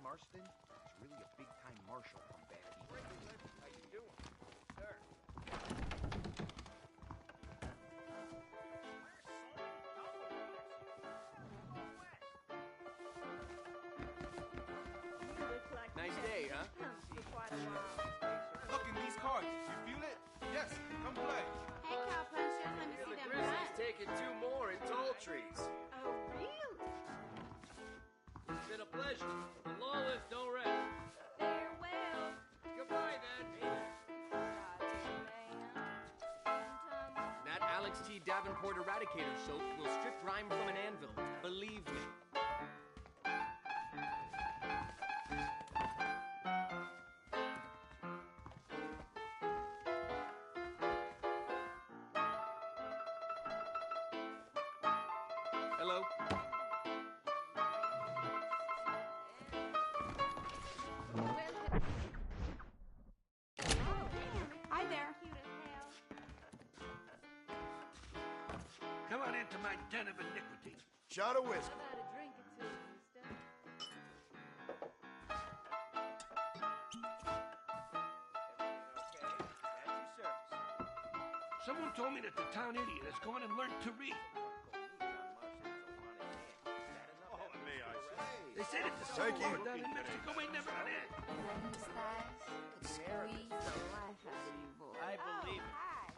Marston is really a big-time marshal from back east. How you doing? Sir. Nice day, huh? For quite a while. Look in these cards. You feel it? Yes. Come play. Hey, cowpuncher, let me see The them Grizzlies nuts. taking 2 more in tall trees. Oh, really? It's been a pleasure. The lawless don't rest. Farewell. Goodbye, then. That Alex T. Davenport Eradicator soap will strip grime from an anvil. Believe me. Hello. Hi there. Come on into my den of iniquity. Shot of whiskey. How about a drink or two, mister? Someone told me that the town idiot has gone and learned to read. Oh, may I say? They say that the Thank Civil War you. down in Mexico ain't never gonna end. These thighs could squeeze the life out of you, boy. I believe it. Hi.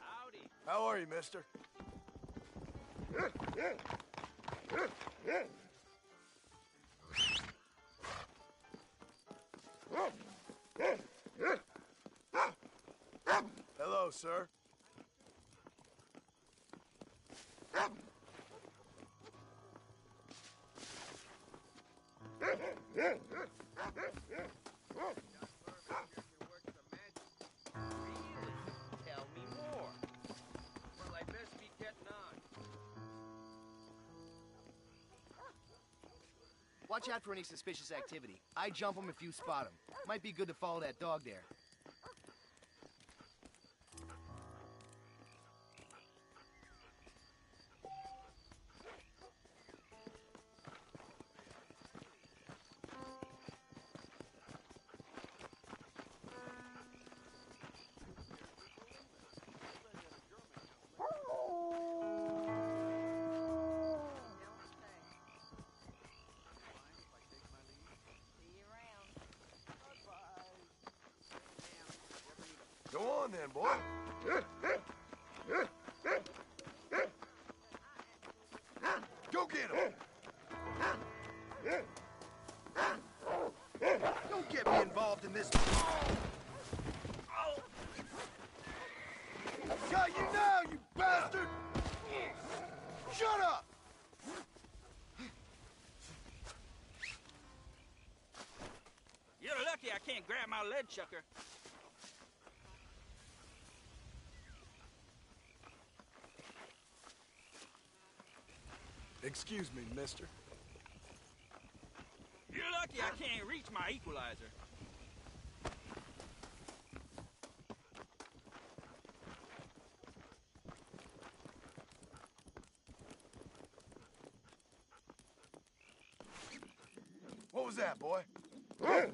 Howdy. How are you, mister? Hello, sir. Tell me more. Well, I best be getting on. Watch out for any suspicious activity. I jump them if you spot them. Might be good to follow that dog there. Go on then, boy. Go get him. Don't get me involved in this. Got you now, you bastard! Shut up! You're lucky I can't grab my lead chucker. Excuse me, mister. You're lucky I can't reach my equalizer. What was that, boy? Hey,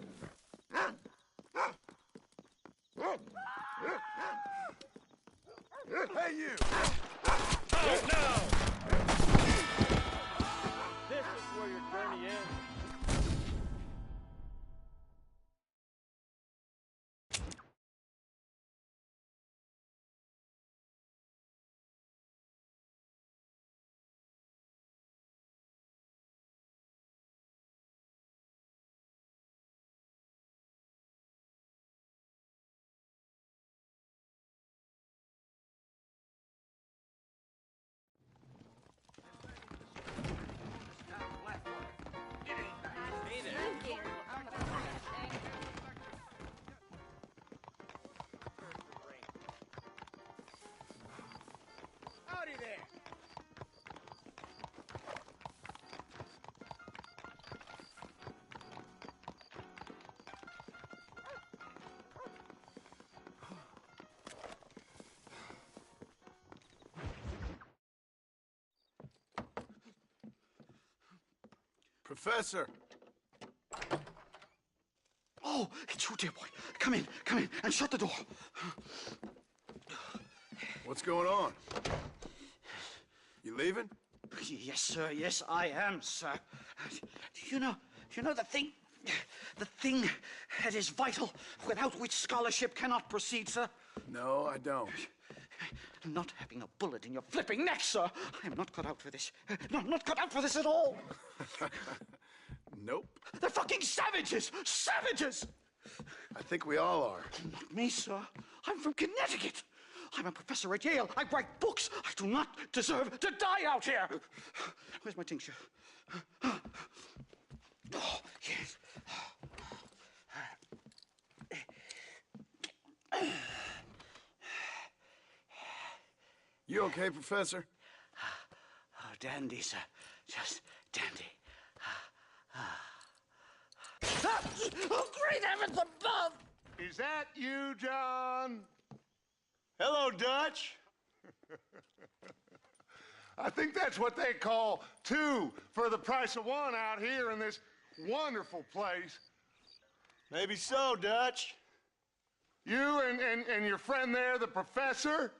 you! Oh, no! This is where your journey ends. Professor! Oh, it's you, dear boy. Come in, and shut the door. What's going on? You leaving? Yes, sir. Yes, I am, sir. You know the thing that is vital, without which scholarship cannot proceed, sir? No, I don't. Not having a bullet in your flipping neck, sir. I am not cut out for this. Not cut out for this at all. Nope. They're fucking savages! Savages! I think we all are. Not me, sir. I'm from Connecticut. I'm a professor at Yale. I write books. I do not deserve to die out here. Where's my tincture? Oh, yes. You okay, Professor? Oh, dandy, sir. Just dandy. Oh, great heavens above! Is that you, John? Hello, Dutch. I think that's what they call two for the price of one out here in this wonderful place. Maybe so, Dutch. You and your friend there, the professor,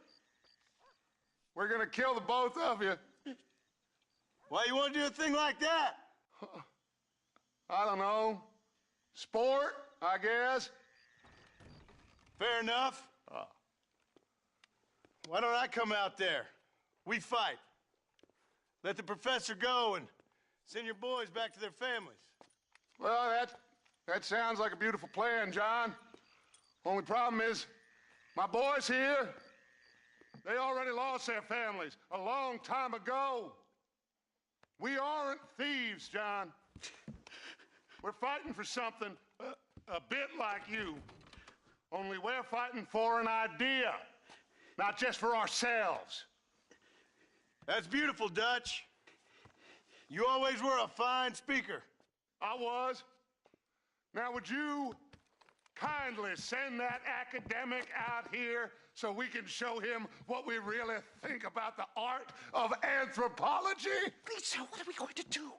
we're gonna kill the both of you. Why you want to do a thing like that? I don't know. Sport, I guess. Fair enough. Why don't I come out there? We fight. Let the professor go and send your boys back to their families. Well, that sounds like a beautiful plan, John. Only problem is, my boys here, they already lost their families a long time ago. We aren't thieves, John. We're fighting for something a bit like you. Only we're fighting for an idea, not just for ourselves. That's beautiful, Dutch. You always were a fine speaker. I was. Now, would you kindly send that academic out here so we can show him what we really think about the art of anthropology? Please, sir, what are we going to do?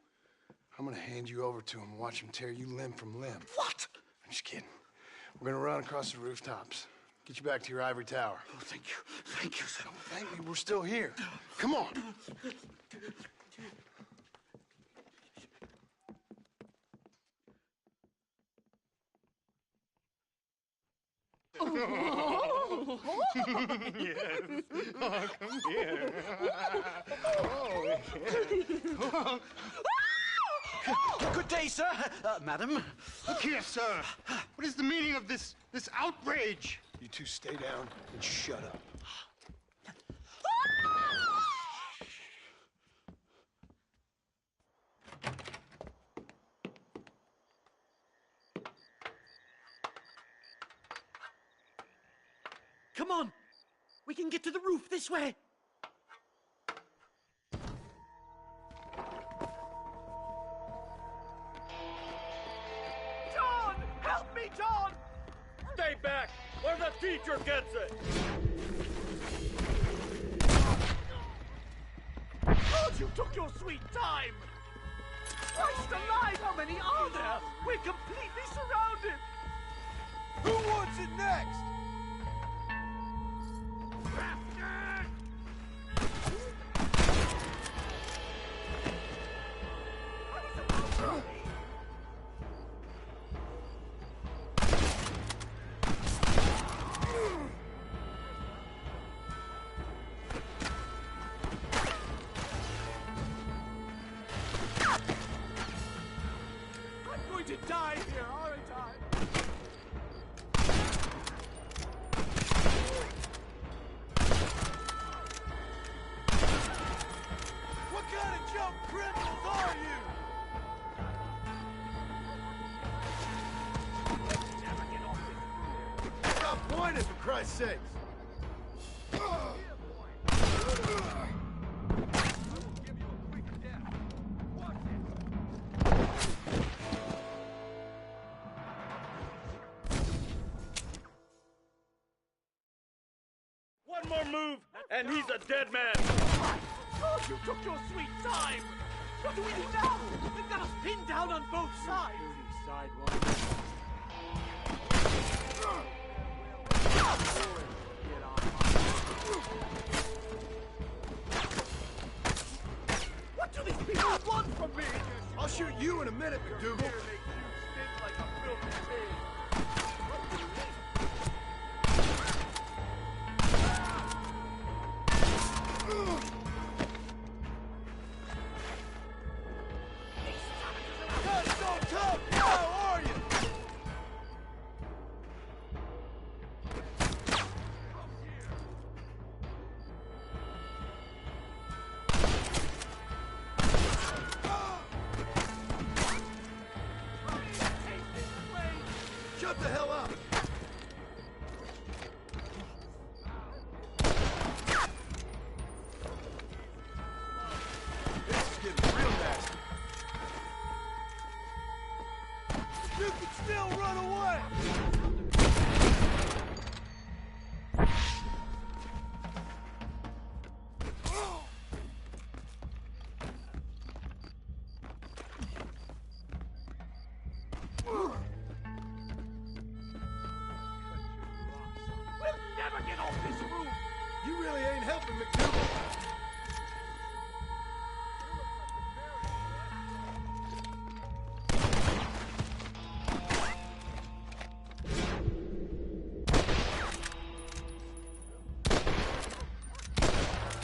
I'm gonna hand you over to him and watch him tear you limb from limb. What? I'm just kidding. We're gonna run across the rooftops. Get you back to your ivory tower. Oh, thank you. Thank you, sir. Thank me, we're still here. Come on. Yes. Oh, come here. Oh, Good day, sir. Madam. Look here, sir. What is the meaning of this outrage? You two stay down and shut up. Come on! We can get to the roof this way! John! Help me, John! Stay back, or the teacher gets it! Oh, you took your sweet time! Christ alive, how many are there? We're completely surrounded! Who wants it next? Bastard! What is about me? I'm going to die here, aren't I? What kind of jump criminals are you? Never get off this. Stop pointing, for Christ's sakes. Give you a quick death. Watch it. One more move, and he's a dead man. Oh, you took your sweet time. What do we do now? They've got us pinned down on both sides. What do these people want from me? I'll shoot you in a minute, McDougal. Shut the hell up! This is getting real nasty. You can still run away! Never get off this roof! You really ain't helping, McDougal.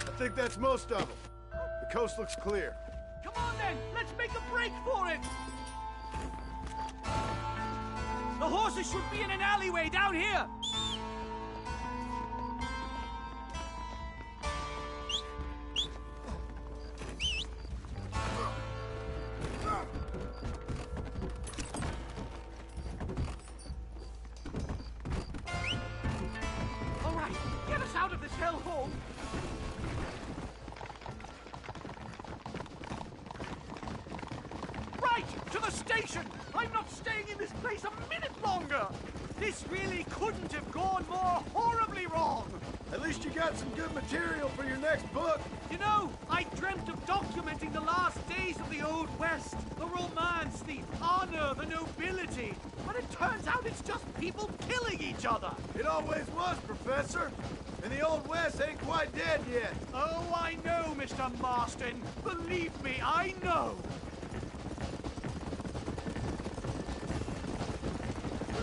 I think that's most of them. The coast looks clear. Come on then, let's make a break for it! The horses should be in an alleyway down here! All right, get us out of this hellhole! Right, to the station! I'm not staying in this place a minute longer! This really couldn't have gone more horribly wrong! At least you got some good material for your next book. You know, I dreamt of documenting the last days of the Old West. The romance, the honor, the nobility. But it turns out it's just people killing each other. It always was, Professor. And the Old West ain't quite dead yet. Oh, I know, Mr. Marston. Believe me, I know.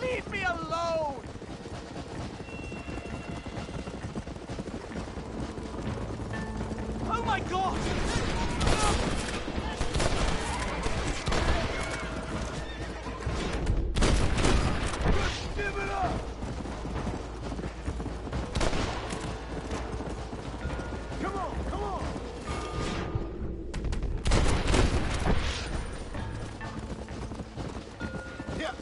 Leave me alone! Oh my God! Give it up! Come on, come on! Yeah.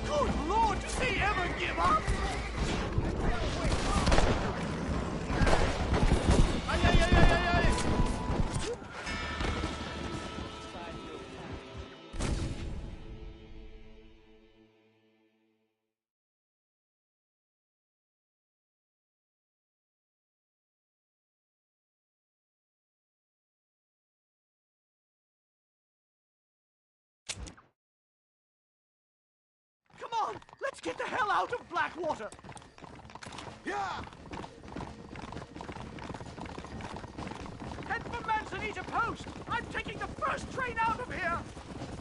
Good Lord, does he ever give up? Ay, ay, ay, ay, ay, ay. Come on, let's get the hell out of Blackwater. Yeah! Head for Manzanita Post. I'm taking the first train out of here.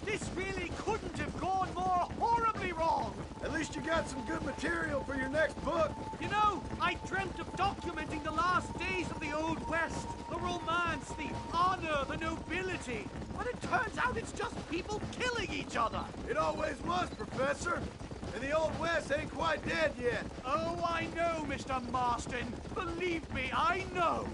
This really couldn't have gone more horribly wrong. At least you got some good material for your next book. You know, I dreamt of documenting the last days of the Old West. The romance, the honor, the nobility. But it turns out it's just people killing each other. It always was, Professor. And the Old West ain't quite dead yet. Oh, I know, Mr. Marston. Believe me, I know.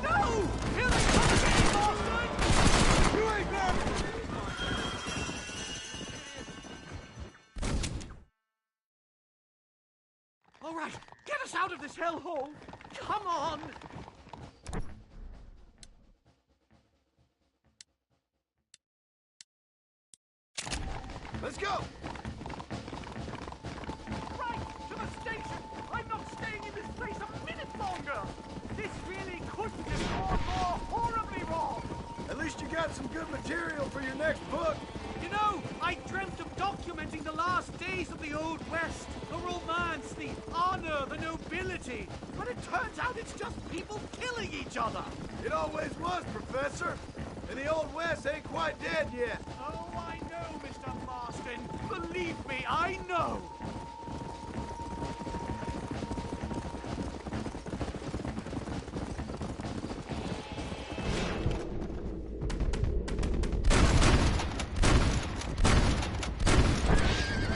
No! Here they come again, Marston! You ain't never... All right, get us out of this hellhole. Come on. Let's go! Right, to the station. I'm not staying in this place a minute longer. This really couldn't have gone more horribly wrong. At least you got some good material for your next book. You know, I dreamt of documenting the last days of the Old West. The romance, the honor, the nobility. But it turns out it's just people killing each other. It always was, Professor. And the Old West ain't quite dead yet. Oh, I know, Mr. Marston. Believe me, I know.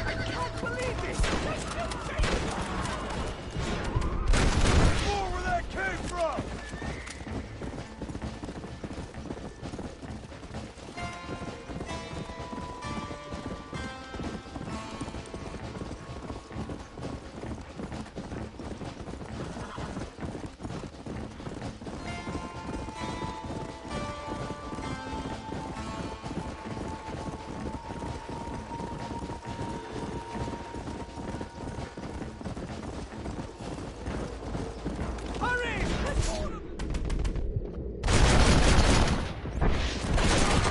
I can't believe this. They're still chasing us. More where that came from! Hurry! Let's hold 'em.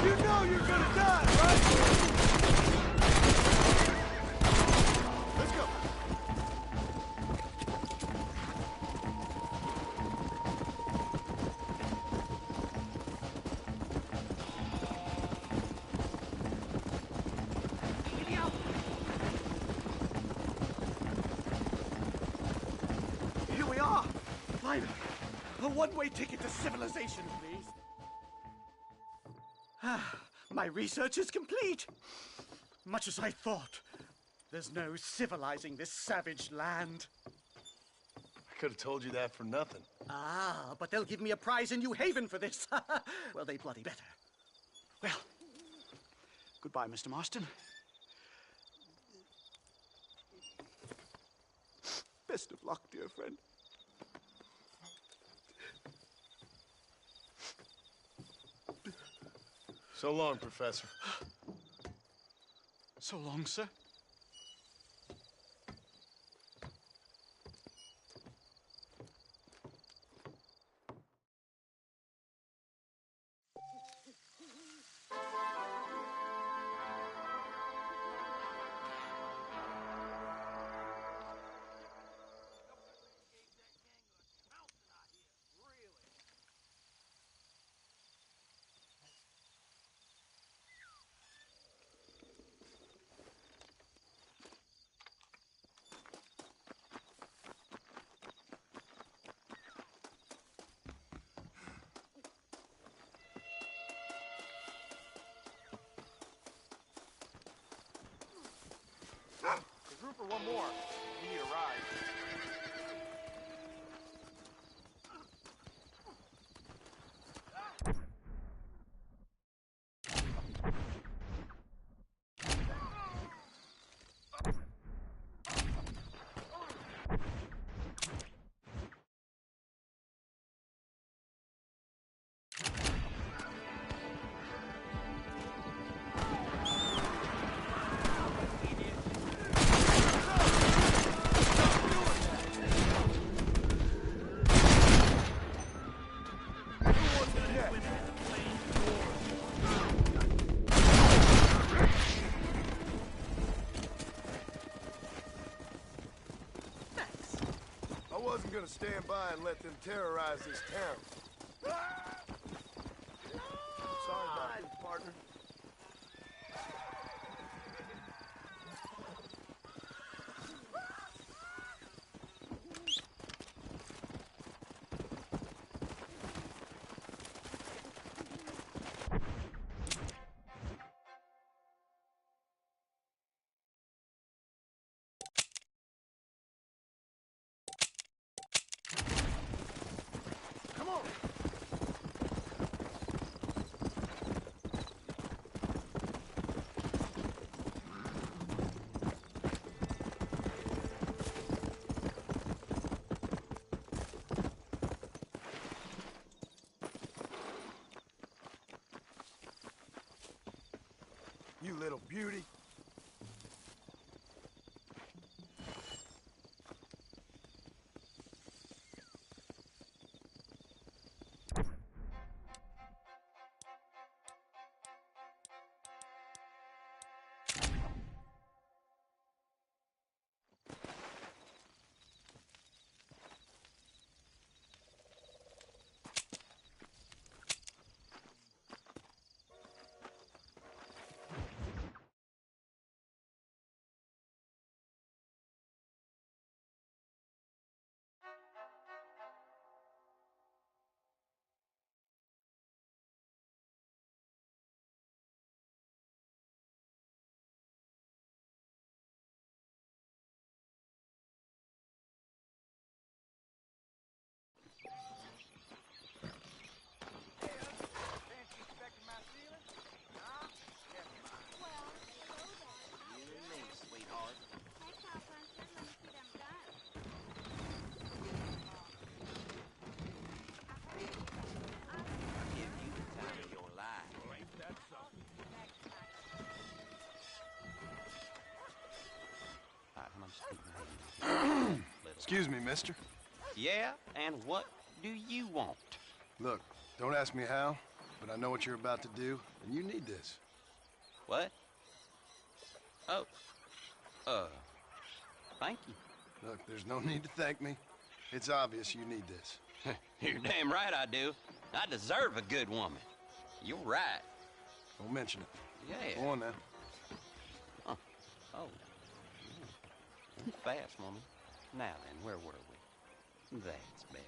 You know you're gonna die, right? Let's go. Giddy up. Here we are. Finally. A one-way ticket to civilization, please. My research is complete. Much as I thought. There's no civilizing this savage land. I could have told you that for nothing. Ah, but they'll give me a prize in New Haven for this. Well, they bloody better. Well, goodbye, Mr. Marston. Best of luck, dear friend. So long, Professor. So long, sir. Group for one more. We need a ride. I wasn't gonna stand by and let them terrorize this town. Sorry about this, partner. Come on! Excuse me, mister. Yeah, and what do you want? Look, don't ask me how, but I know what you're about to do, and you need this. What? Oh. Thank you. Look, there's no need to thank me. It's obvious you need this. You're damn right I do. I deserve a good woman. You're right. Don't mention it. Yeah. Go on now. Huh. Oh. Fast, woman. Now then, where were we? That's better.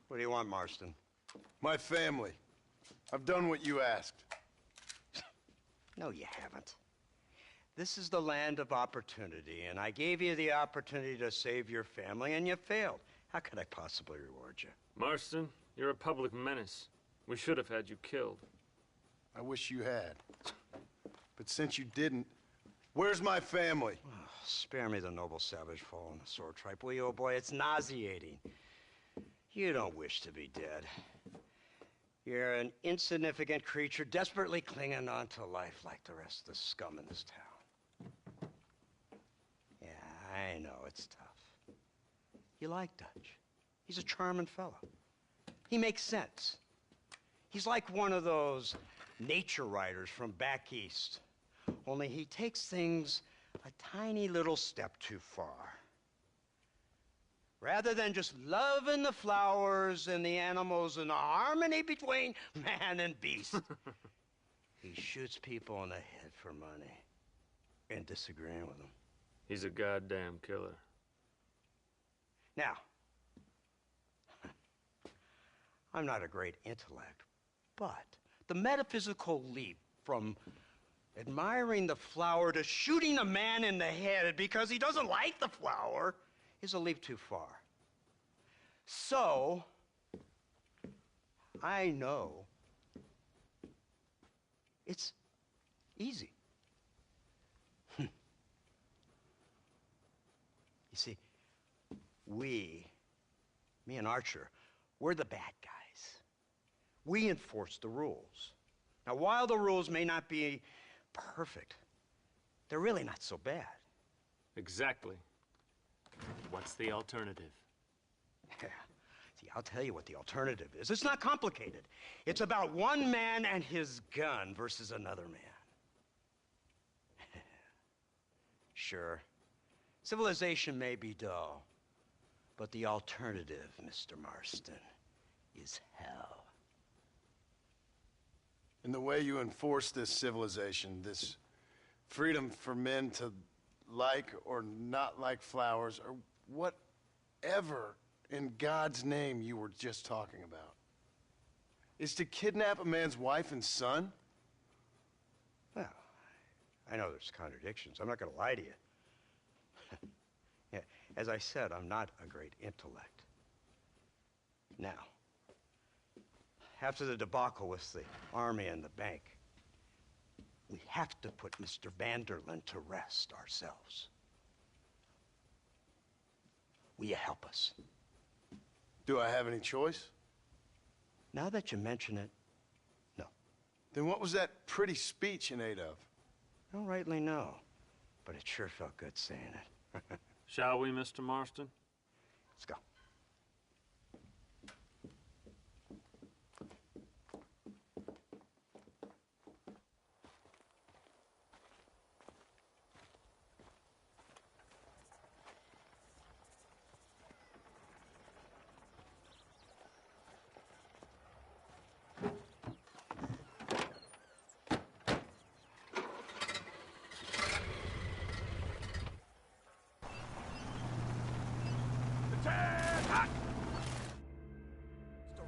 What do you want, Marston? My family. I've done what you asked. No, you haven't. This is the land of opportunity, and I gave you the opportunity to save your family, and you failed. How could I possibly reward you? Marston, you're a public menace. We should have had you killed. I wish you had. But since you didn't, where's my family? Oh, spare me the noble savage fall on the sword tripe, will you, old boy? It's nauseating. You don't wish to be dead. You're an insignificant creature desperately clinging on to life like the rest of the scum in this town. Yeah, I know, it's tough. You like Dutch. He's a charming fellow. He makes sense. He's like one of those nature writers from back east. Only he takes things a tiny little step too far. Rather than just loving the flowers and the animals and the harmony between man and beast, he shoots people in the head for money and disagreeing with them. He's a goddamn killer. Now, I'm not a great intellect, but the metaphysical leap from admiring the flower to shooting a man in the head because he doesn't like the flower is a leap too far. So, I know it's easy. me and Archer, we're the bad guys. We enforce the rules. Now, while the rules may not be perfect, they're really not so bad. Exactly. What's the alternative? Yeah. See, I'll tell you what the alternative is. It's not complicated. It's about one man and his gun versus another man. Sure, civilization may be dull, but the alternative, Mr. Marston, is hell. And the way you enforce this civilization, this freedom for men to like or not like flowers, or whatever in God's name you were just talking about, is to kidnap a man's wife and son? Well, I know there's contradictions. I'm not going to lie to you. Yeah, as I said, I'm not a great intellect. Now, after the debacle with the army and the bank, we have to put Mr. Vanderlyn to rest ourselves. Will you help us? Do I have any choice? Now that you mention it, no. Then what was that pretty speech in aid of? I don't rightly know, but it sure felt good saying it. Shall we, Mr. Marston? Let's go.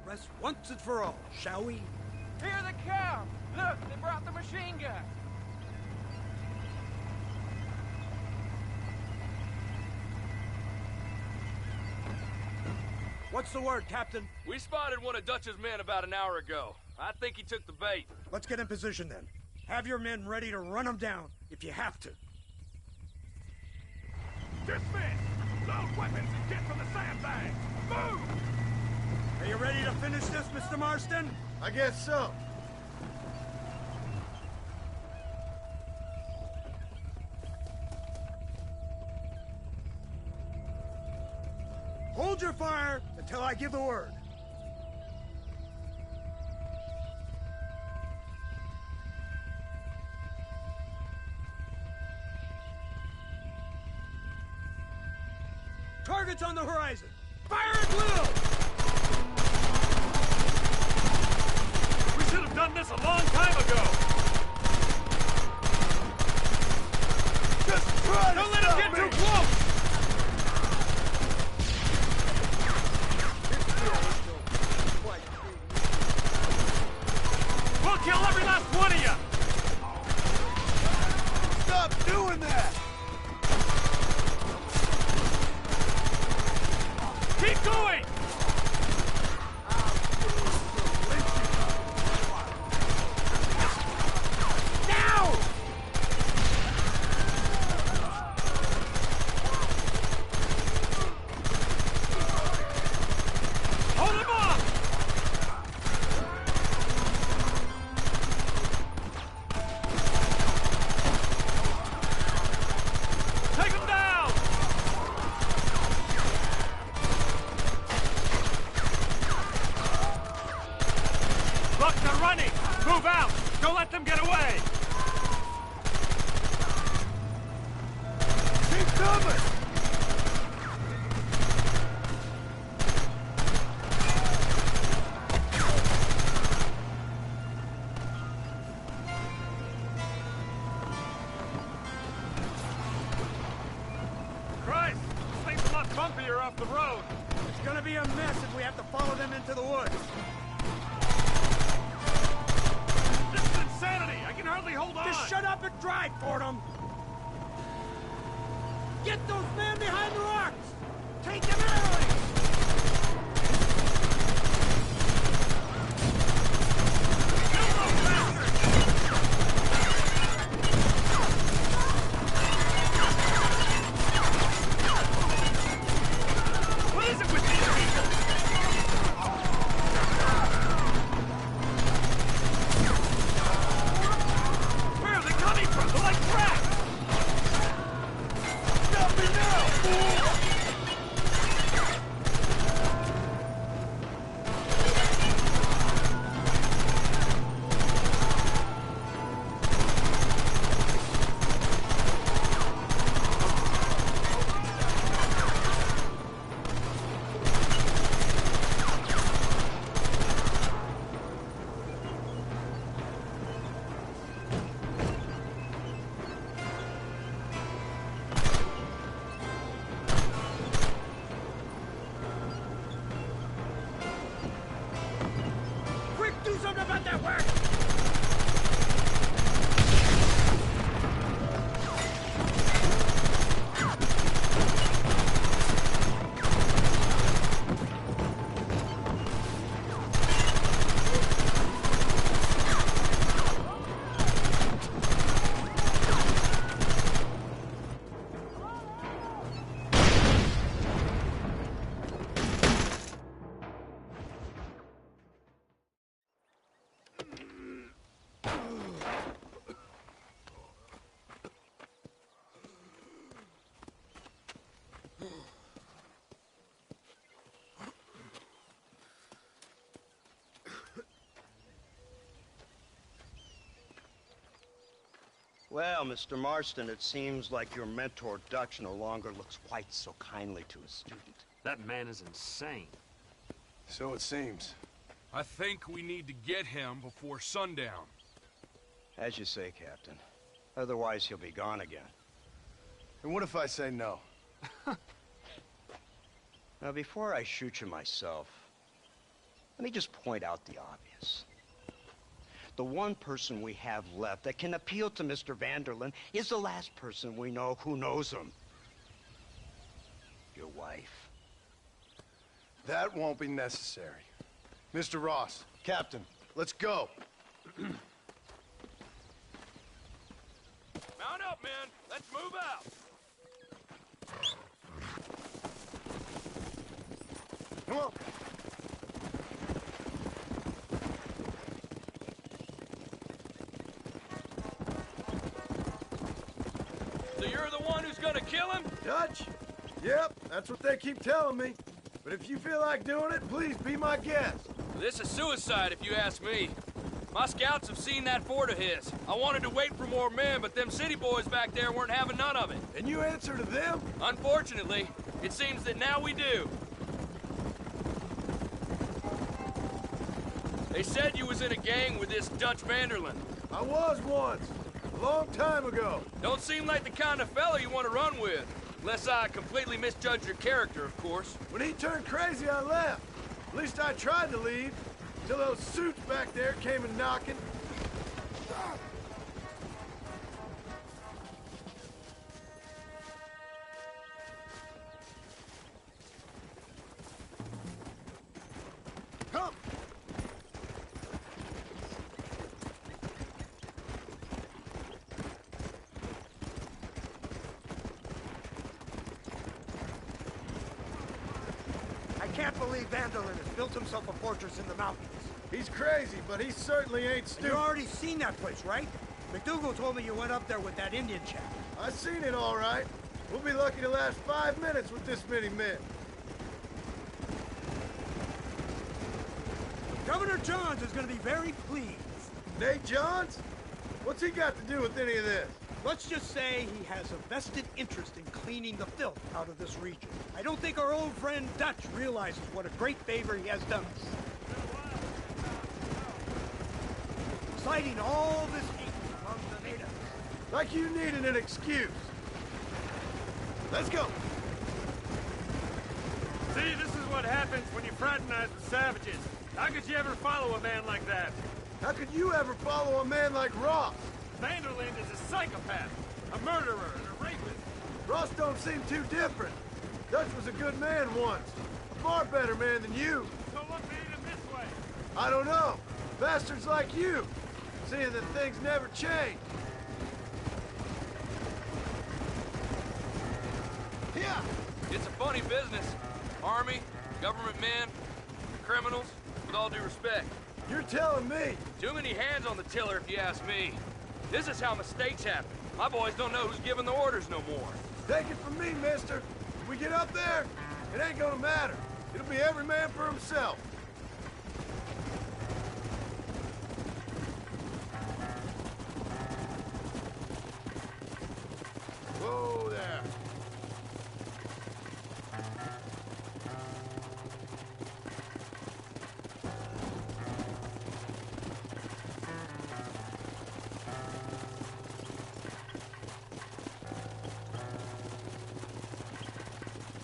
Let's once and for all, shall we? Here they come! Look, they brought the machine gun! What's the word, Captain? We spotted one of Dutch's men about an hour ago. I think he took the bait. Let's get in position then. Have your men ready to run them down if you have to. Dismiss! Load weapons and get from the sandbags! Move! Are you ready to finish this, Mr. Marston? I guess so. Hold your fire until I give the word. Targets on the horizon. Fire at will! We should have done this a long time ago! Just try Don't let him get too close! We'll kill every last one of you! Stop doing that! Keep going! Now! Hold him off! Take him down! Look, they're running! Move out! Don't let them get away! Keep coming! Christ! This thing's a lot bumpier off the road! It's gonna be a mess if we have to follow them into the woods. This is insanity! I can hardly hold on! Just shut up and drive, Fordham! Get those men behind the rocks! Take them early! Well, Mr. Marston, it seems like your mentor Dutch no longer looks quite so kindly to his student. That man is insane. So it seems. I think we need to get him before sundown. As you say, Captain. Otherwise, he'll be gone again. And what if I say no? Now, before I shoot you myself, let me just point out the obvious. The one person we have left that can appeal to Mr. Vanderlyn is the last person we know who knows him. Your wife. That won't be necessary. Mr. Ross, Captain, let's go. Mount up, men. Let's move out. Come on. So you're the one who's gonna kill him? Dutch? Yep, that's what they keep telling me. But if you feel like doing it, please be my guest. This is suicide, if you ask me. My scouts have seen that fort of his. I wanted to wait for more men, but them city boys back there weren't having none of it. And you answer to them? Unfortunately, it seems that now we do. They said you was in a gang with this Dutch Vanderlyn. I was once. A long time ago. Don't seem like the kind of fella you want to run with. Unless I completely misjudged your character, of course. When he turned crazy, I left. At least I tried to leave. Till those suits back there came a knocking. Come! I can't believe Vanderlyn has built himself a fortress in the mountains. He's crazy, but he certainly ain't And stupid. you already seen that place, right? McDougal told me you went up there with that Indian chap. I seen it all right. We'll be lucky to last 5 minutes with this many men. Governor Johns is going to be very pleased. Nate Johns? What's he got to do with any of this? Let's just say he has a vested interest in cleaning the filth out of this region. I don't think our old friend Dutch realizes what a great favor he has done us. Citing all this hate among the natives. Like you needed an excuse. Let's go. See, this is what happens when you fraternize with savages. How could you ever follow a man like that? How could you ever follow a man like Ross? Vanderlyn is a psychopath, a murderer, and a rapist. Ross don't seem too different. Dutch was a good man once. A far better man than you. So what made him this way? I don't know. Bastards like you. Seeing that things never change. Yeah. It's a funny business. Army, government men, criminals, with all due respect. You're telling me. Too many hands on the tiller, if you ask me. This is how mistakes happen. My boys don't know who's giving the orders no more. Take it from me, mister. If we get up there, it ain't gonna matter. It'll be every man for himself. Whoa there.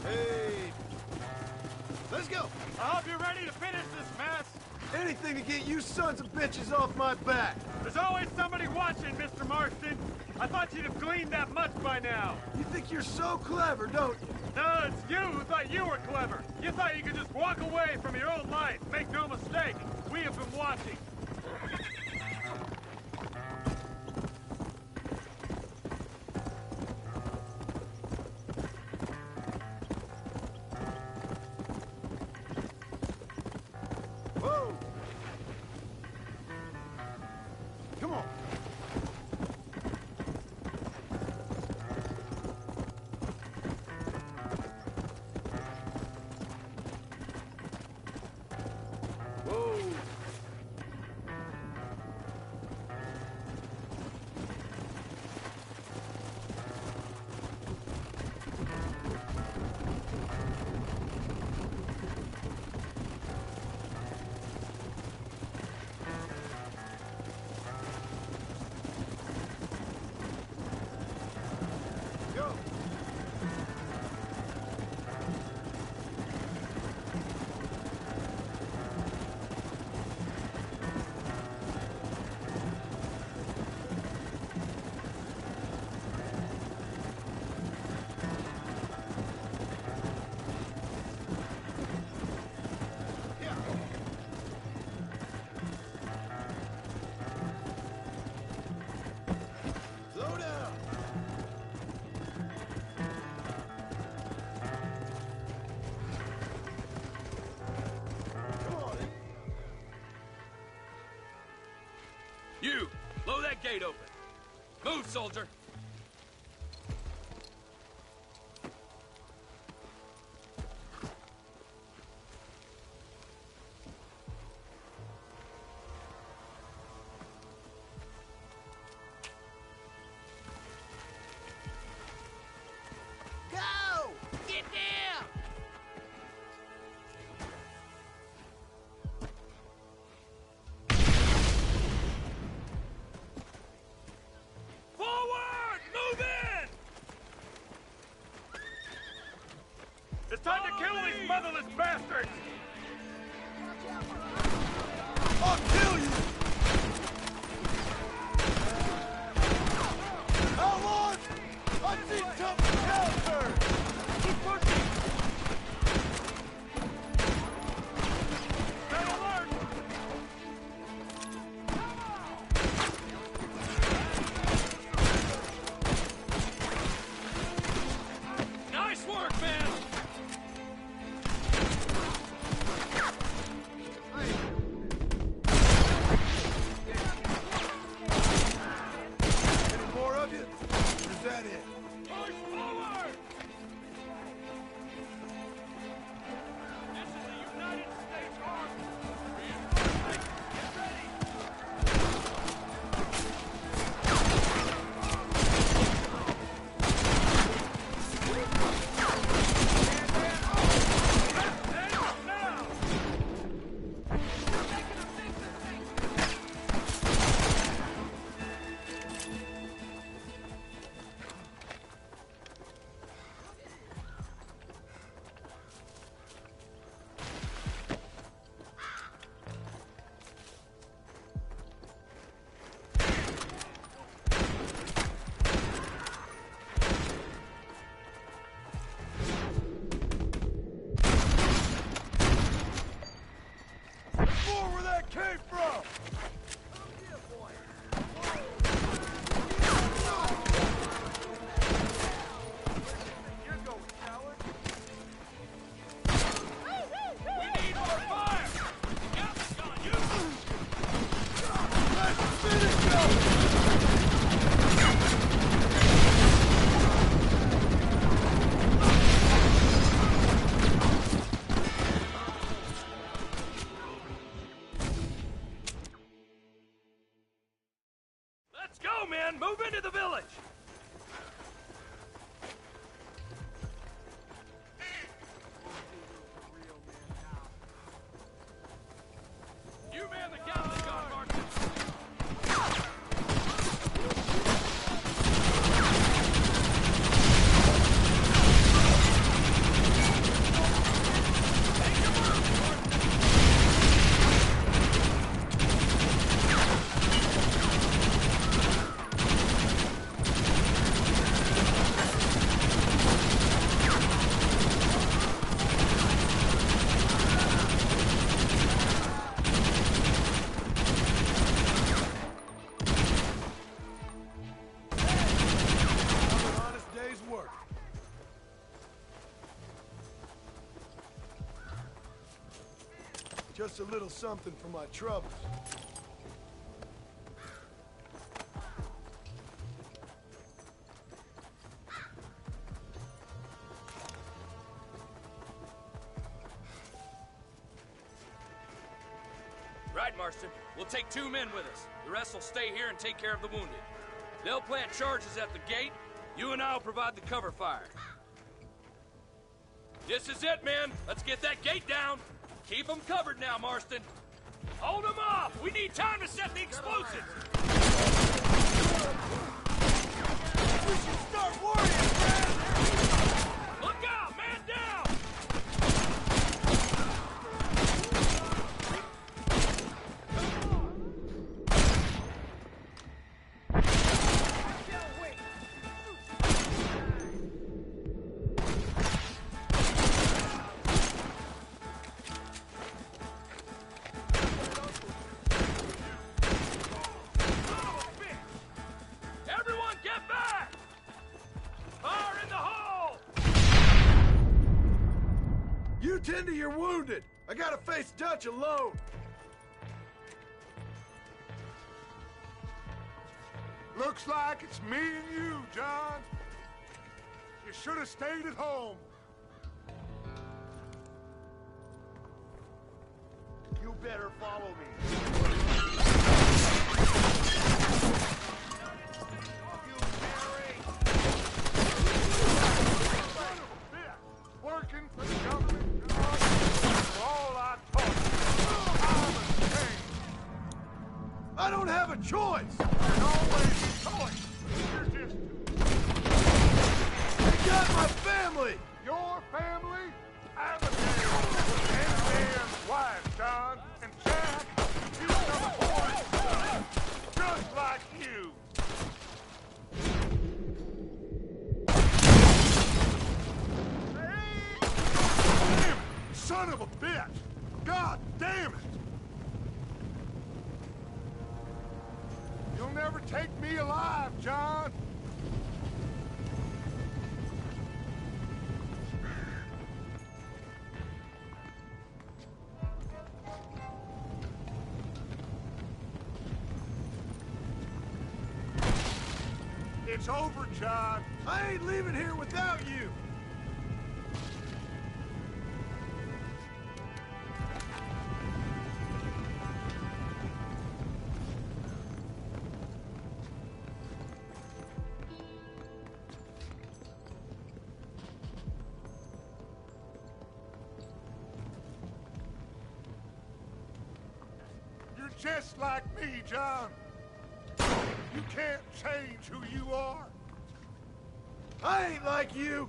Hey. Let's go. I hope you're ready to finish this mess. Anything to get you sons of bitches off my back. There's always somebody watching, Mr. Marston. I thought you'd have gleaned that much by now. You think you're so clever, don't you? No, it's you who thought you were clever. You thought you could just walk away from your old life. Make no mistake, we have been watching. Whoa! Come on. Whoa! soldier. Go! Get down! Forward! Move in! It's time to kill these motherless bastards! I'll kill you! How long? I see something counter! Keep pushing! Stay alert! Nice work, man! Any more of you? Or is that it? Push forward! This is the United States Army. Reinforcements, get ready! More where that came from! You're going, coward! We need more fire! Got this on you! Let's finish up! Let's go, man! Move into the village! You man the Gatling gun, Martin! Make your move, Martin! An honest day's work. Just a little something for my troubles. Right, Marston. We'll take 2 men with us. The rest will stay here and take care of the wounded. They'll plant charges at the gate. You and I'll provide the cover fire. This is it, men. Let's get that gate down. Keep them covered now, Marston. Hold them off. We need time to set the explosives. We should start worrying, Brad! Look out, man down! Everyone get back! Fire in the hole! You tend to your wounded. I gotta face Dutch alone. Looks like it's me and you, John. You should have stayed at home. You better follow me. Working for the government job for all I talk. I'm ashamed. I don't have a choice. There's always a choice. You're just... I got my family. Your family? Abigail and Dan's wife, John. And Jack, he's some horrid son, just like you. Damn it, son of a bitch! God damn it! You'll never take me alive, John. It's over, John. I ain't leaving here without you. You're just like me, John. You can't change who you are. I ain't like you.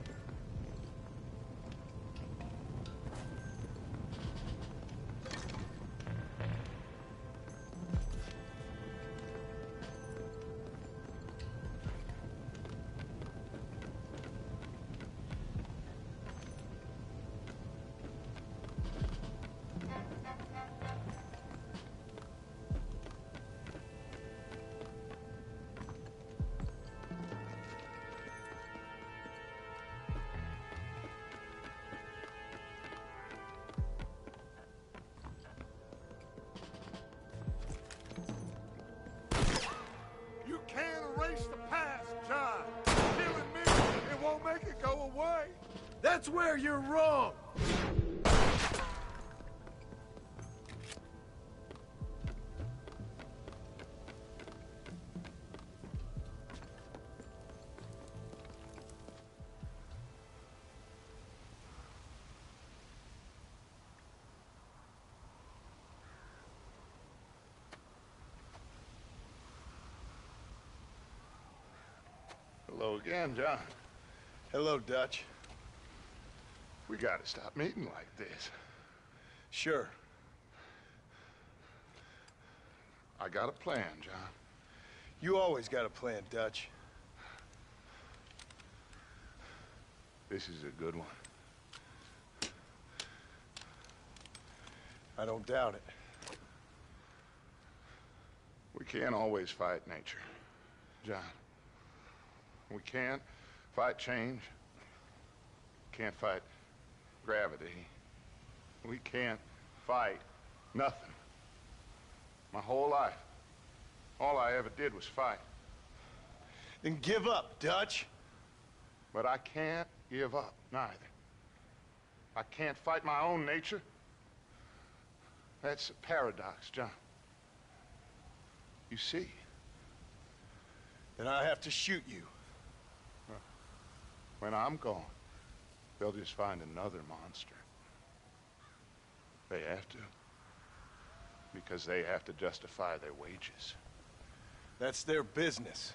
You can't erase the past, John. Killing me, it won't make it go away. That's where you're wrong. Hello again, John. Hello, Dutch. We gotta stop meeting like this. Sure. I got a plan, John. You always got a plan, Dutch. This is a good one. I don't doubt it. We can't always fight nature, John. We can't fight change. Can't fight gravity. We can't fight nothing. My whole life, all I ever did was fight. Then give up, Dutch. But I can't give up, neither. I can't fight my own nature. That's a paradox, John. You see? Then I have to shoot you. When I'm gone, they'll just find another monster. They have to. Because they have to justify their wages. That's their business.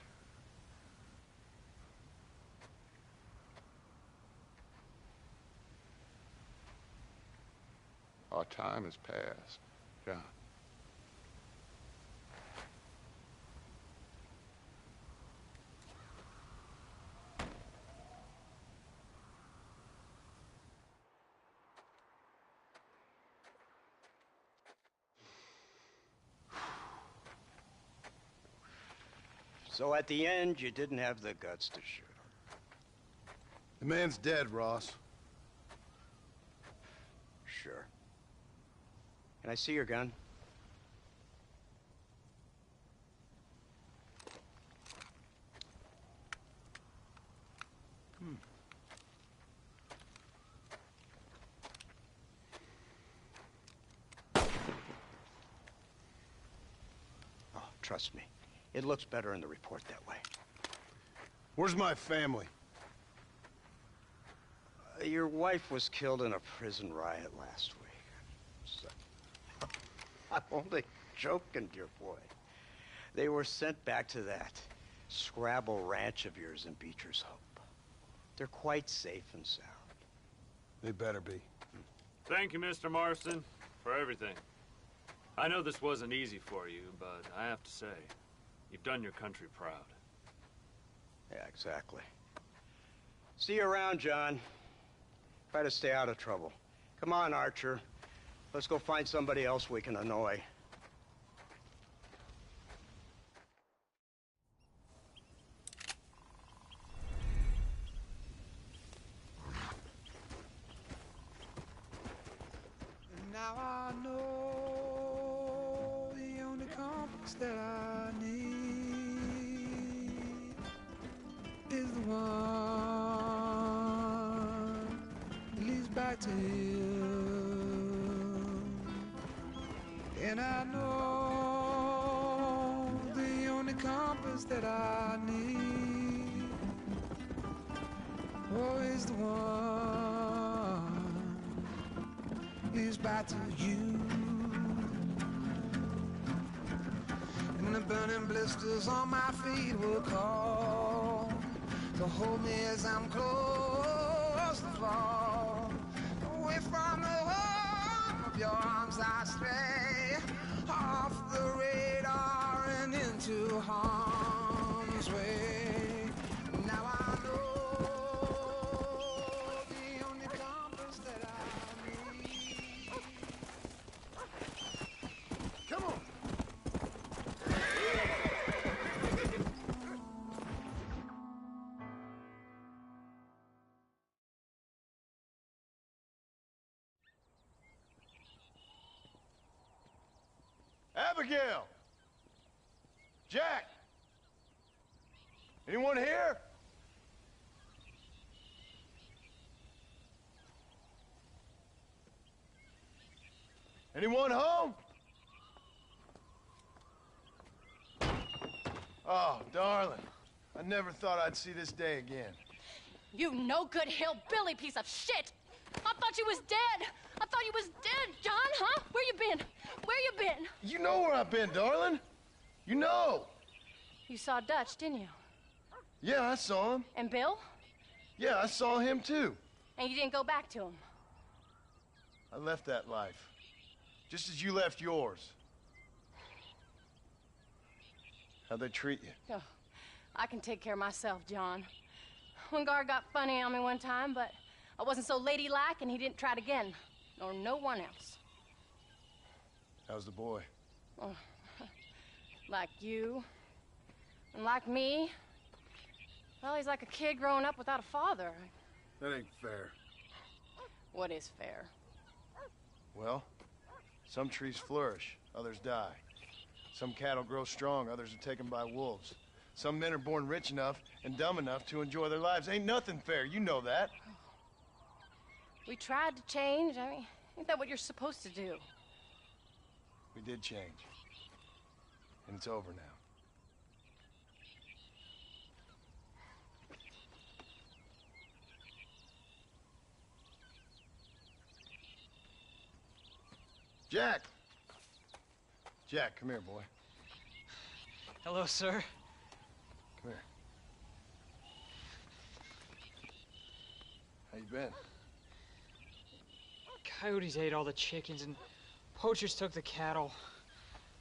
Our time has passed, John. So at the end, you didn't have the guts to shoot him. The man's dead, Ross. Sure. Can I see your gun? Trust me. It looks better in the report that way. Where's my family? Your wife was killed in a prison riot last week. So, I'm only joking, dear boy. They were sent back to that Scrabble ranch of yours in Beecher's Hope. They're quite safe and sound. They better be. Thank you, Mr. Marston, for everything. I know this wasn't easy for you, but I have to say, you've done your country proud. Yeah, exactly. See you around, John. Try to stay out of trouble. Come on, Archer. Let's go find somebody else we can annoy. Now I know the only compass that I need is the one that leads back to you. And I know the only compass that I need, oh, is the one leads back to you. And the burning blisters on my feet will call to hold me as I'm close to fall. Away from the warmth of your arms I stray, off the radar and into harm's way. Now I know the only compass that I need. Come on! Abigail! Jack! Anyone here? Anyone home? Oh, darling. I never thought I'd see this day again. You no-good hillbilly piece of shit! I thought you was dead! I thought you was dead, John, huh? Where you been? Where you been? You know where I've been, darling. You know. You saw Dutch, didn't you? Yeah, I saw him. And Bill? Yeah, I saw him too. And you didn't go back to him? I left that life. Just as you left yours. How'd they treat you? Oh, I can take care of myself, John. One guard got funny on me one time, but I wasn't so ladylike and he didn't try it again. Nor no one else. How's the boy? Oh, like you. And like me. Well, he's like a kid growing up without a father. That ain't fair. What is fair? Well, some trees flourish, others die. Some cattle grow strong, others are taken by wolves. Some men are born rich enough and dumb enough to enjoy their lives. Ain't nothing fair, you know that. We tried to change. I mean, ain't that what you're supposed to do? We did change. And it's over now. Jack! Jack, come here, boy. Hello, sir. Come here. How you been? Coyotes ate all the chickens and poachers took the cattle.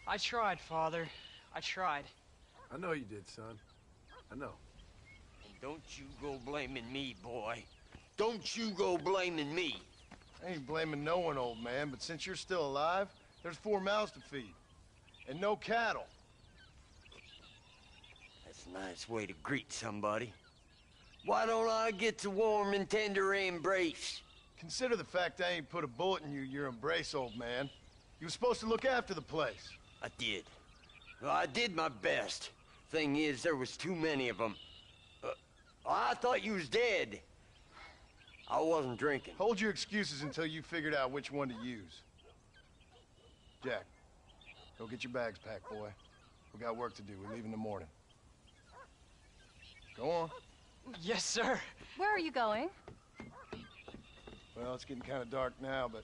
I tried, Father. I tried. I know you did, son. I know. And don't you go blaming me, boy. Don't you go blaming me. I ain't blaming no one, old man, but since you're still alive, there's 4 mouths to feed. And no cattle. That's a nice way to greet somebody. Why don't I get the warm and tender embrace? Consider the fact I ain't put a bullet in your embrace, old man. You were supposed to look after the place. I did. Well, I did my best. Thing is, there was too many of them. I thought you was dead. I wasn't drinking. Hold your excuses until you figured out which one to use. Jack, go get your bags packed, boy. We got work to do. We leave in the morning. Go on. Yes, sir. Where are you going? Well, it's getting kind of dark now, but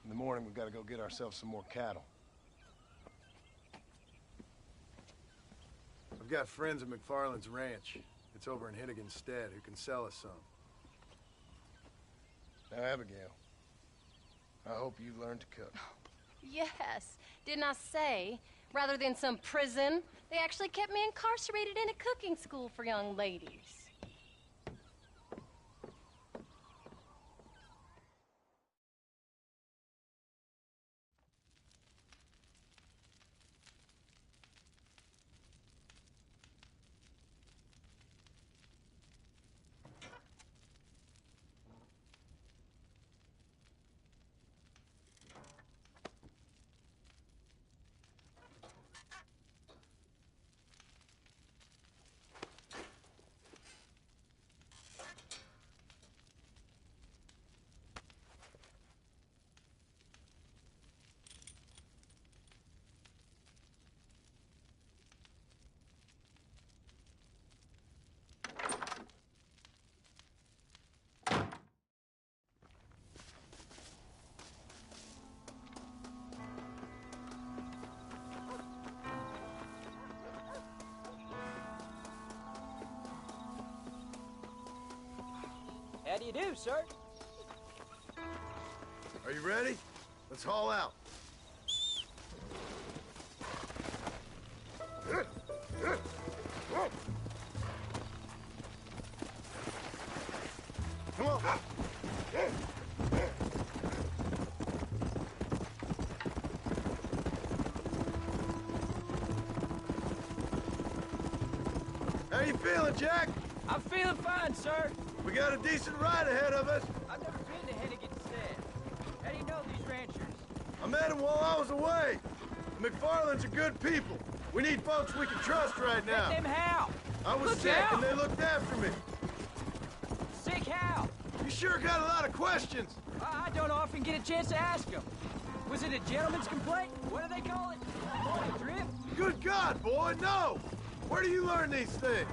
in the morning we've got to go get ourselves some more cattle. I've got friends at McFarland's ranch. It's over in Hinnigan's Stead who can sell us some. Now, Abigail, I hope you learn to cook. Yes. Didn't I say, rather than some prison, they actually kept me incarcerated in a cooking school for young ladies. How do you do, sir? Are you ready? Let's haul out. Come on. How you feeling, Jack? I'm feeling fine, sir. We got a decent ride ahead of us. I've never been to Hennigan's Stead. How do you know these ranchers? I met them while I was away. The McFarlands are good people. We need folks we can trust right now. Let them how? I was Look sick out. and they looked after me. Sick how? You sure got a lot of questions. I don't often get a chance to ask them. Was it a gentleman's complaint? What do they call it? Morning trip? Good God, boy, no! Where do you learn these things?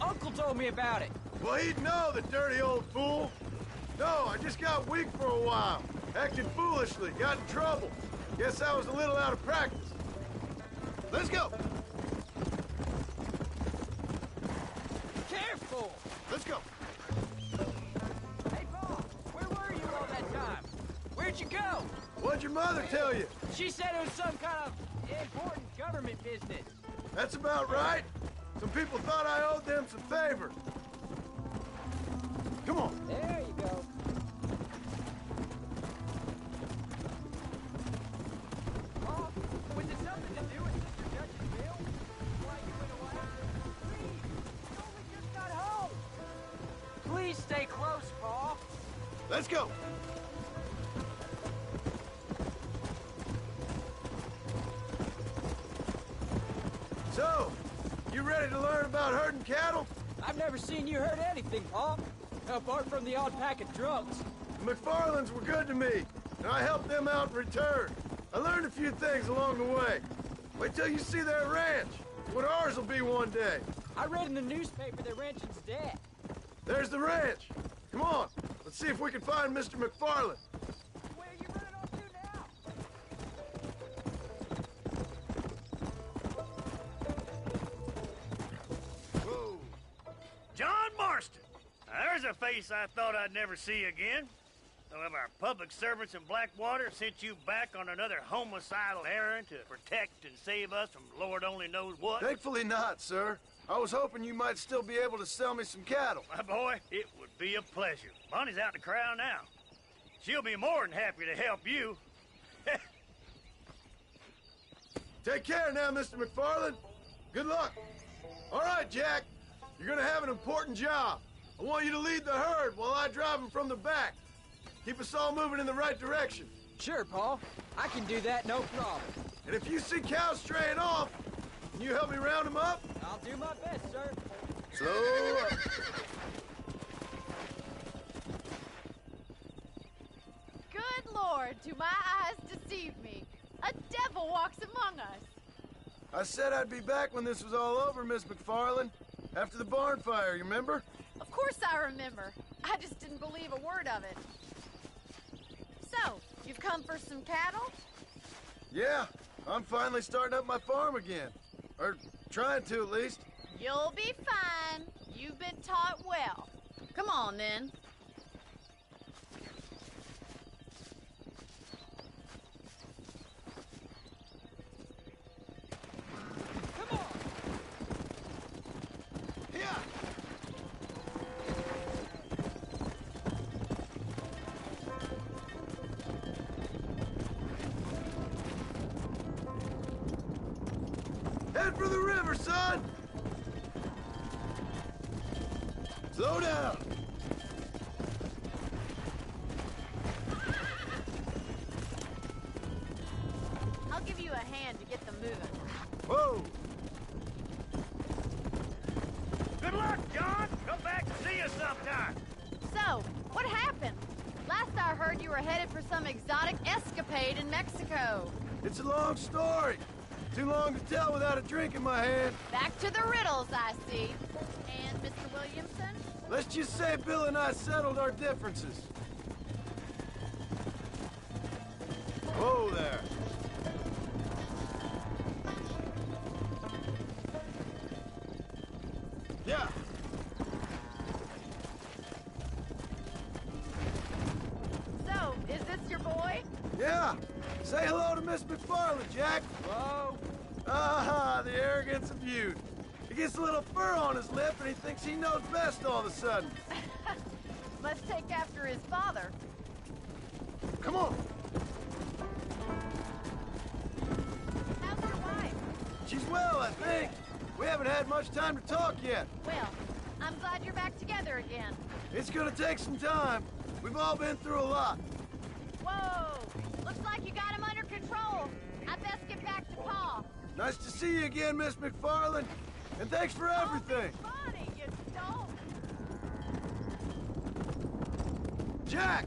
Uncle told me about it. Well, he'd know, the dirty old fool. No, I just got weak for a while. Acted foolishly, got in trouble. Guess I was a little out of practice. Let's go! Careful! Let's go! Hey, Paul, where were you all that time? Where'd you go? What'd your mother tell you? She said it was some kind of important government business. That's about right. Some people thought I owed them some favors. Come on. There you go. Paul, was it something to do with Mr. Dutch's bill? Why you went away? Please, you only just got home. Please stay close, Paul. Let's go. So, you ready to learn about herding cattle? I've never seen you hurt anything, Paul. Apart from the odd pack of drunks. The McFarlands were good to me, and I helped them out in return. I learned a few things along the way. Wait till you see their ranch. What ours will be one day. I read in the newspaper their ranching's dead. There's the ranch. Come on, let's see if we can find Mr. McFarland. Where are you running off to now? Whoa. John Marston. Now, there's a face I thought I'd never see again. Some of our public servants in Blackwater sent you back on another homicidal errand to protect and save us from Lord only knows what. Thankfully not, sir. I was hoping you might still be able to sell me some cattle. My boy, it would be a pleasure. Bonnie's out in the crowd now. She'll be more than happy to help you. Take care now, Mr. McFarland. Good luck. All right, Jack. You're gonna have an important job. I want you to lead the herd while I drive them from the back. Keep us all moving in the right direction. Sure, Paul. I can do that, no problem. And if you see cows straying off, can you help me round them up? I'll do my best, sir. Slow up. Good Lord, do my eyes deceive me? A devil walks among us. I said I'd be back when this was all over, Miss McFarland. After the barn fire, you remember? Of course I remember. I just didn't believe a word of it. So, you've come for some cattle? Yeah, I'm finally starting up my farm again. Or trying to, at least. You'll be fine. You've been taught well. Come on, then. Head for the river, son! Slow down! I'll give you a hand to get them moving. Whoa! Good luck, John! Come back to see us sometime! So, what happened? Last I heard you were headed for some exotic escapade in Mexico. It's a long story. Too long to tell without a drink in my hand. Back to the riddles, I see. And Mr. Williamson? Let's just say Bill and I settled our differences. Whoa there. Yeah. So, is this your boy? Yeah. Say hello to Miss McFarland, Jack. Hello. Ah, the arrogance of youth. He gets a little fur on his lip and he thinks he knows best all of a sudden. Must take after his father. Come on. How's your wife? She's well, I think. We haven't had much time to talk yet. Well, I'm glad you're back together again. It's gonna take some time. We've all been through a lot. Whoa! Looks like you got him under control. I best get back to Pa. Nice to see you again, Miss McFarland. And thanks for everything. Funny, you don't. Jack,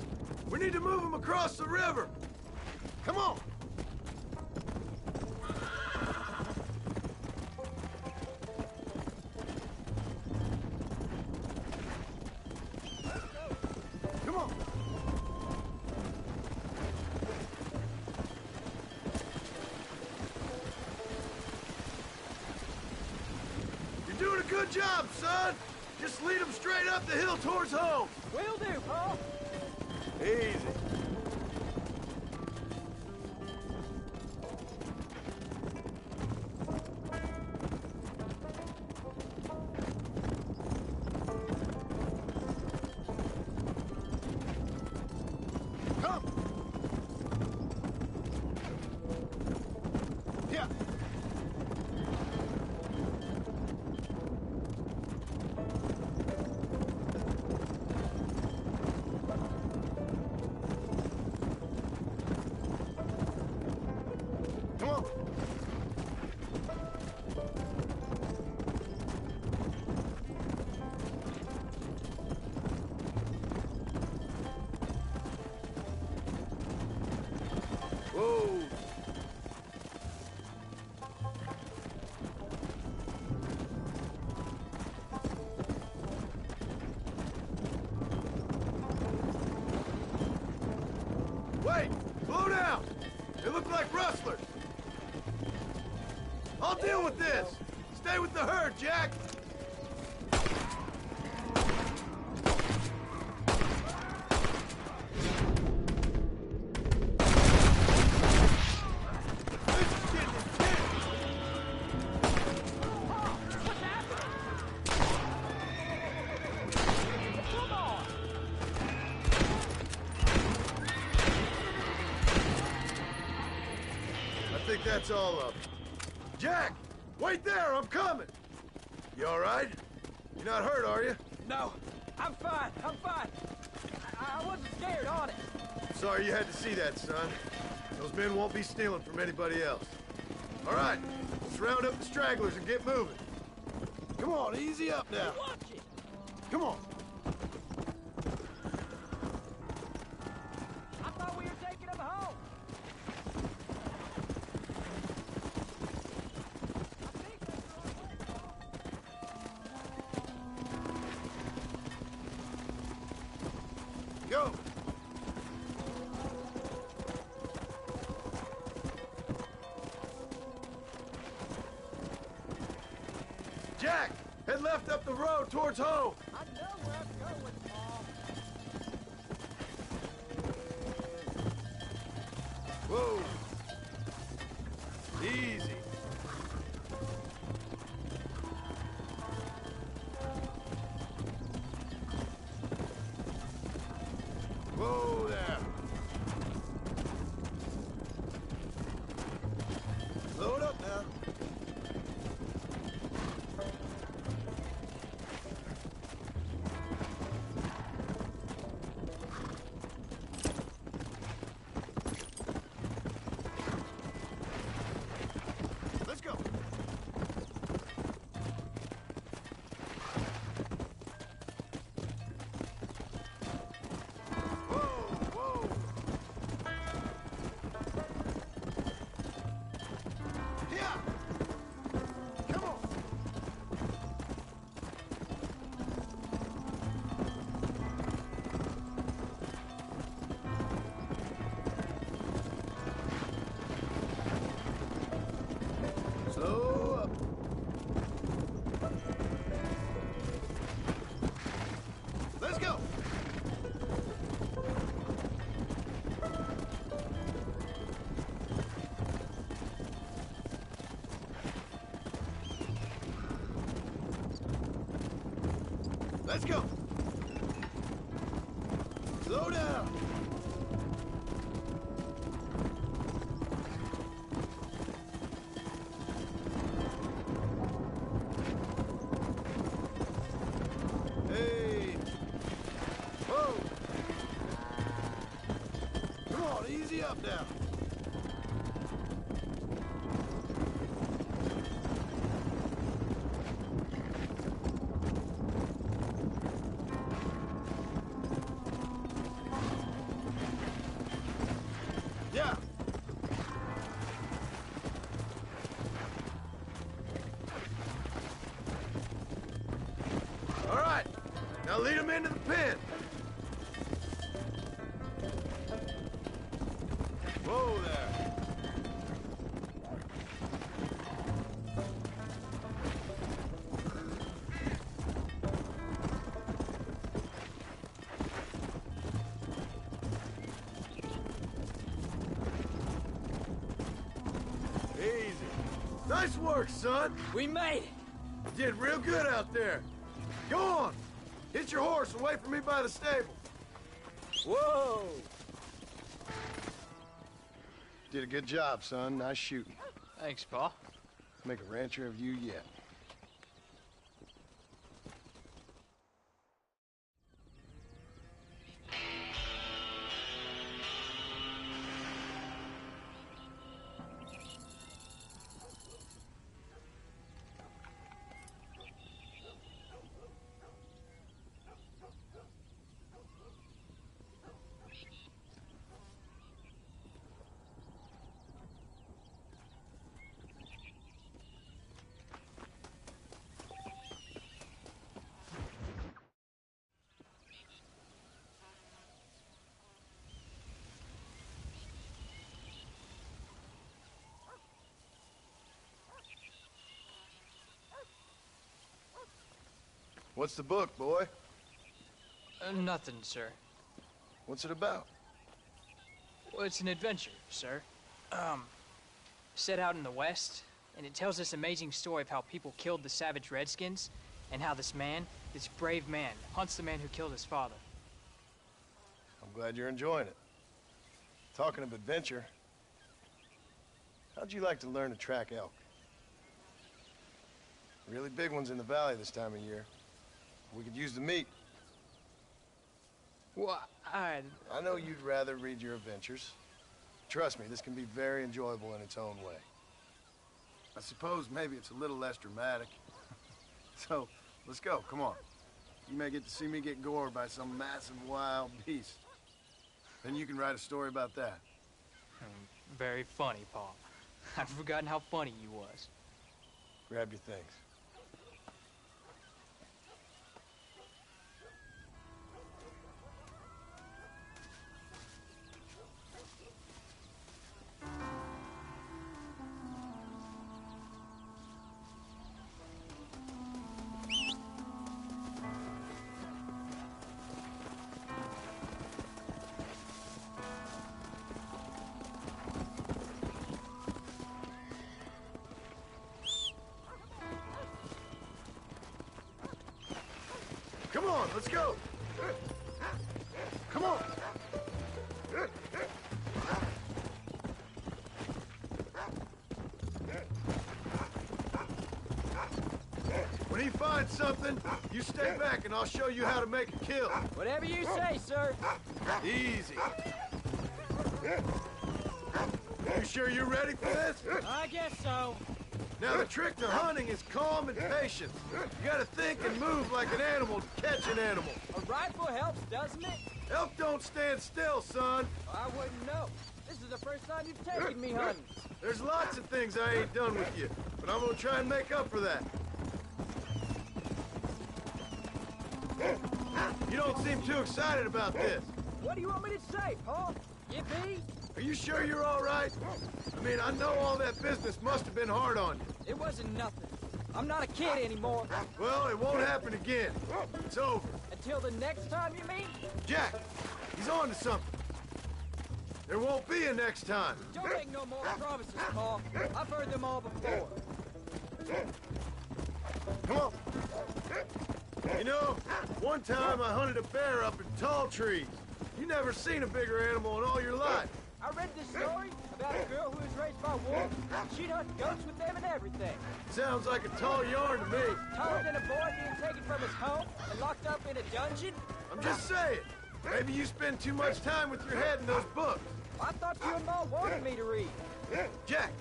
we need to move him across the river. Come on. Come on. You're doing a good job, son. Just lead him straight up the hill towards home. Will do, Pa. Easy. Come. Yeah. Come on. Whoa. Wait! Slow down! They look like rustlers. I'll deal with this. Stay with the herd, Jack. I think that's all of them. Jack, wait there, I'm coming. You all right? You're not hurt, are you? No, I'm fine. I'm fine. I wasn't scared, honest. Sorry you had to see that, son. Those men won't be stealing from anybody else. All right, let's round up the stragglers and get moving. Come on, easy up now. Watch it. Come on. I thought we were taking him home. Go! Jack! Head left up the road towards home! I know where I'm going, Paul. Whoa! Easy. Whoa there. Load up now. Let's go. Slow up. Let's go. Let's go. Slow down. Hey. Whoa. Come on, easy up now. Yeah. All right. Now lead him into the pen. Whoa there. Easy. Nice work, son. We made it. You did real good out there. Go on. Hit your horse and wait for me by the stable. Whoa! Did a good job, son. Nice shooting. Thanks, Pa. Make a rancher of you yet. What's the book, boy? Nothing, sir. What's it about? Well, it's an adventure, sir. Set out in the West, and it tells this amazing story of how people killed the savage Redskins, and how this man, this brave man, hunts the man who killed his father. I'm glad you're enjoying it. Talking of adventure, how'd you like to learn to track elk? Really big ones in the valley this time of year. We could use the meat. Well, I know you'd rather read your adventures. Trust me, this can be very enjoyable in its own way. I suppose maybe it's a little less dramatic. So, let's go, come on. You may get to see me get gored by some massive wild beast. Then you can write a story about that. Very funny, Paul. I've forgotten how funny you was. Grab your things. Come on, let's go. Come on. When he finds something, you stay back and I'll show you how to make a kill. Whatever you say, sir. Easy. You sure you're ready for this? I guess so. Now, the trick to hunting is calm and patience. You gotta think and move like an animal to catch an animal. A rifle helps, doesn't it? Elk don't stand still, son. I wouldn't know. This is the first time you've taken me hunting. There's lots of things I ain't done with you, but I'm gonna try and make up for that. You don't seem too excited about this. What do you want me to say, Paul? Yippee? Are you sure you're all right? I mean, I know all that business must have been hard on you. It wasn't nothing. I'm not a kid anymore. Well, it won't happen again. It's over. Until the next time you meet? Jack, he's on to something. There won't be a next time. Don't make no more promises, Paul. I've heard them all before. Come on. You know, one time I hunted a bear up in tall trees. You never seen a bigger animal in all your life. I read this story about a girl who was raised by wolves. She'd hunt goats with them and everything. Sounds like a tall yarn to me. Taller than a boy being taken from his home and locked up in a dungeon? I'm just saying. Maybe you spend too much time with your head in those books. I thought you and Ma wanted me to read. Jack,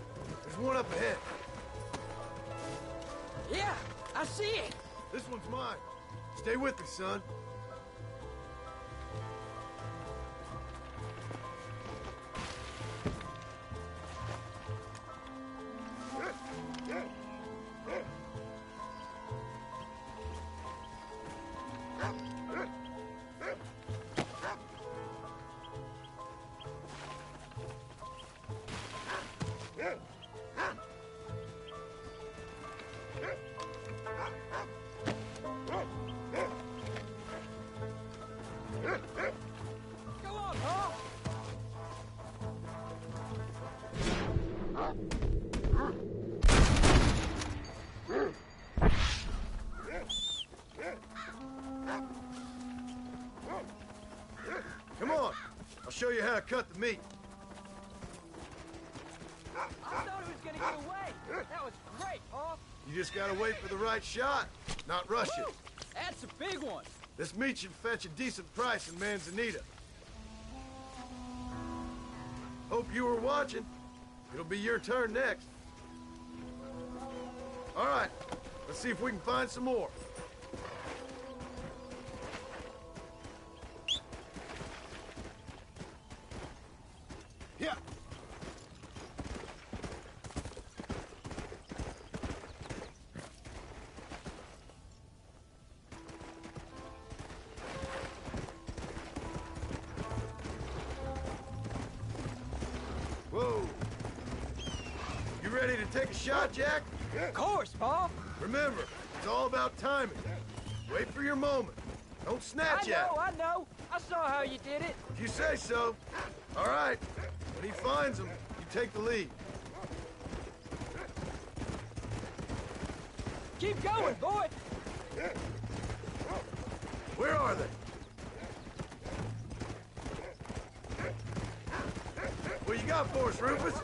there's one up ahead. Yeah, I see it. This one's mine. Stay with me, son. Go on, Paul. Come on. I'll show you how to cut the meat. I thought he was gonna get away. That was great, Paul. You just gotta wait for the right shot, not rush it. That's a big one. This meat should fetch a decent price in Manzanita. Hope you were watching. It'll be your turn next. All right, let's see if we can find some more. Yeah. Whoa. You ready to take a shot, Jack? Of course, Paul. Remember, it's all about timing. Wait for your moment. Don't snatch at it. I know. I saw how you did it. If you say so. All right. When he finds them, you take the lead. Keep going, boy. Where are they? What you got for us, Rufus?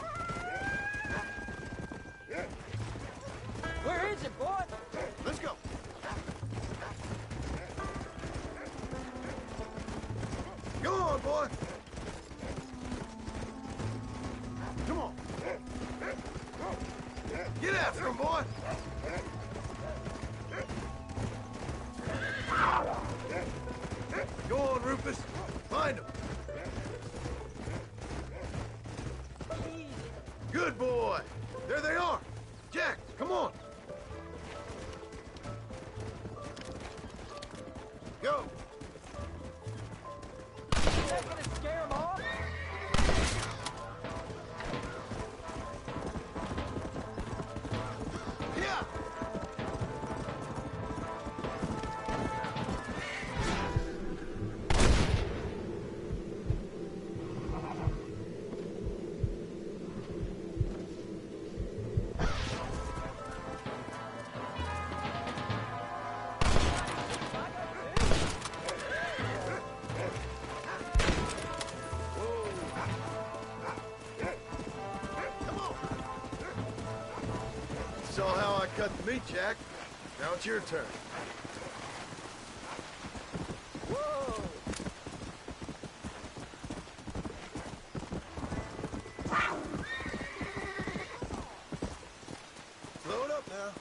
Where is it, boy? Let's go. Go on, boy. Come on. Get after him, boy. Go on, Rufus. Find him. Good boy. There they are. Jack, come on. Go. Is that gonna scare him off? Yeah. saw how I cut the meat, Jack. Now it's your turn. Whoa! Slow it up now.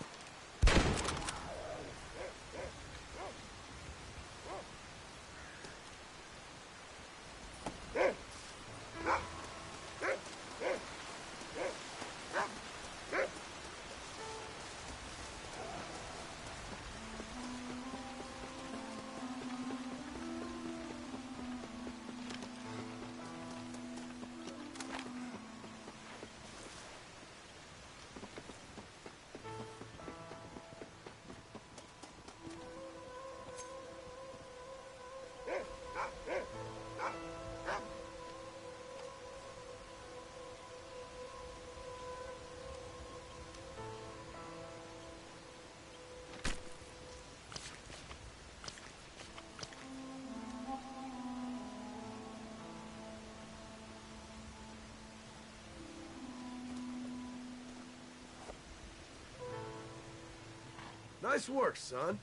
Nice work, son.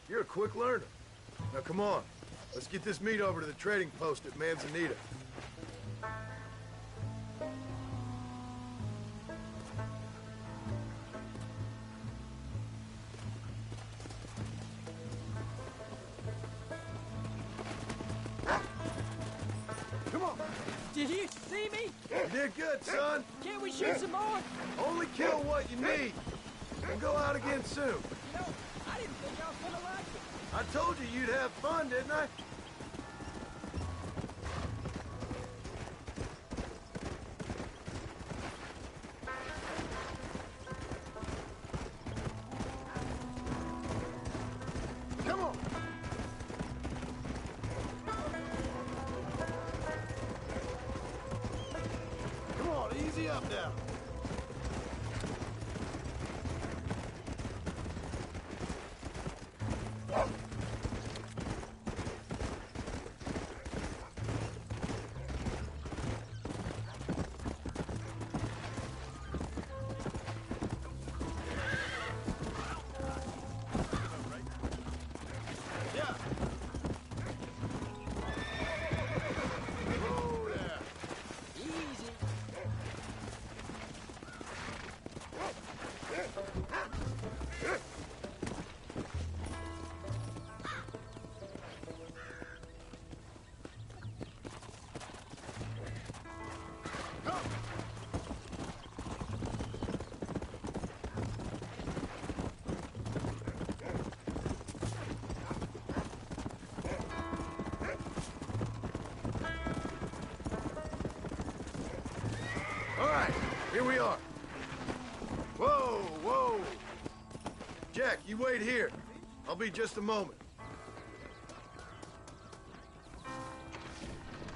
You're a quick learner. Now come on. Let's get this meat over to the trading post at Manzanita. Come on. Did you see me? You did good, son. Can't we shoot some more? Only kill what you need. We'll go out again soon. You know, I didn't think I was gonna like it. I told you you'd have fun, didn't I? Come on. Come on, easy up now. Here we are. Whoa, whoa. Jack, you wait here. I'll be just a moment.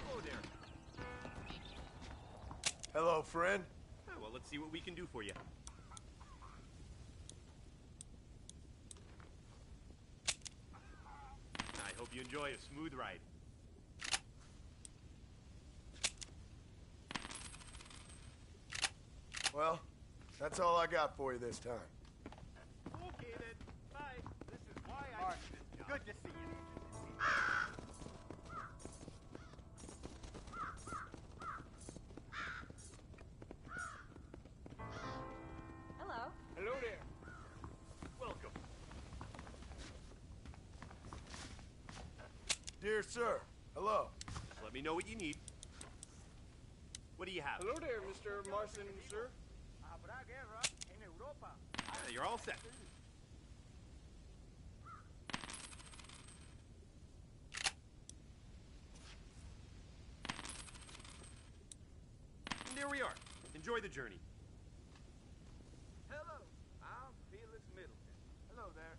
Hello there. Hello, friend. Oh, well, let's see what we can do for you. I hope you enjoy a smooth ride. Well, that's all I got for you this time. Okay, then. Bye. This is why I do this job. Good to see you. Hello. Hello there. Welcome. Dear sir, hello. Just let me know what you need. What do you have? Hello there, Mr. Marston, sir. You're all set. And there we are. Enjoy the journey. Hello, I'm Felix Middleton. Hello there.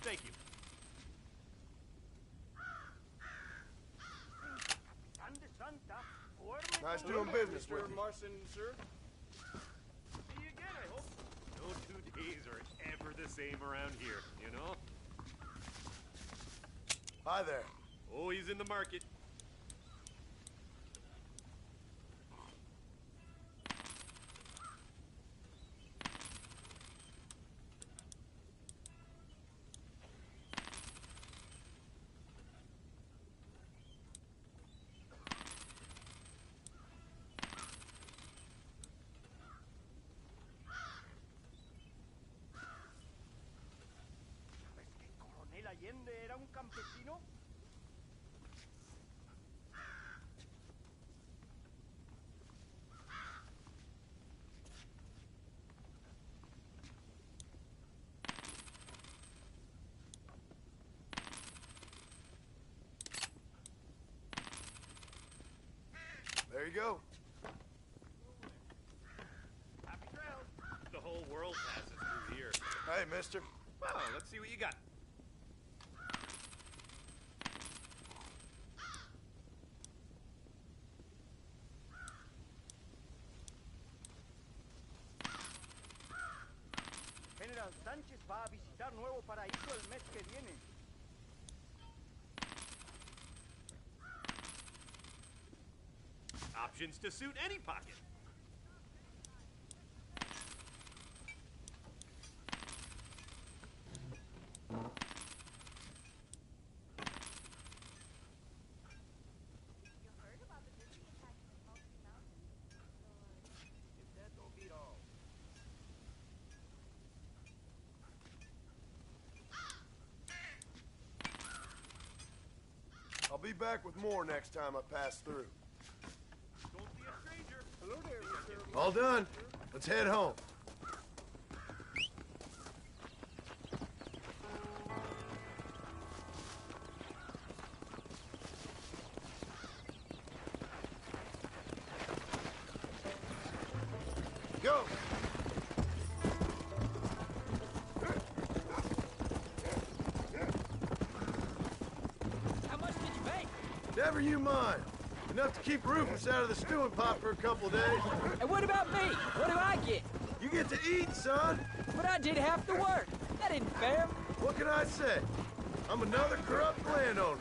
Thank you. Nice doing business with Mr. you. Marston, sir. See you again, I hope. No 2 days are ever the same around here, you know? Hi there. Oh, he's in the market. Linde era un campesino? There you go. Happy trails. The whole world passes through here. Hey, mister. Well, let's see what you got. General Sánchez va a visitar Nuevo Paraíso el mes que viene. Options to suit any pocket. I'll be back with more next time I pass through. Don't be a stranger. Hello there, Mr. All done. Let's head home. Go! How much did you make? Never you mind. Enough to keep Rufus out of the stewing pot for a couple of days. And what about me? What do I get? You get to eat, son. But I did half the work. That isn't fair. What can I say? I'm another corrupt landowner.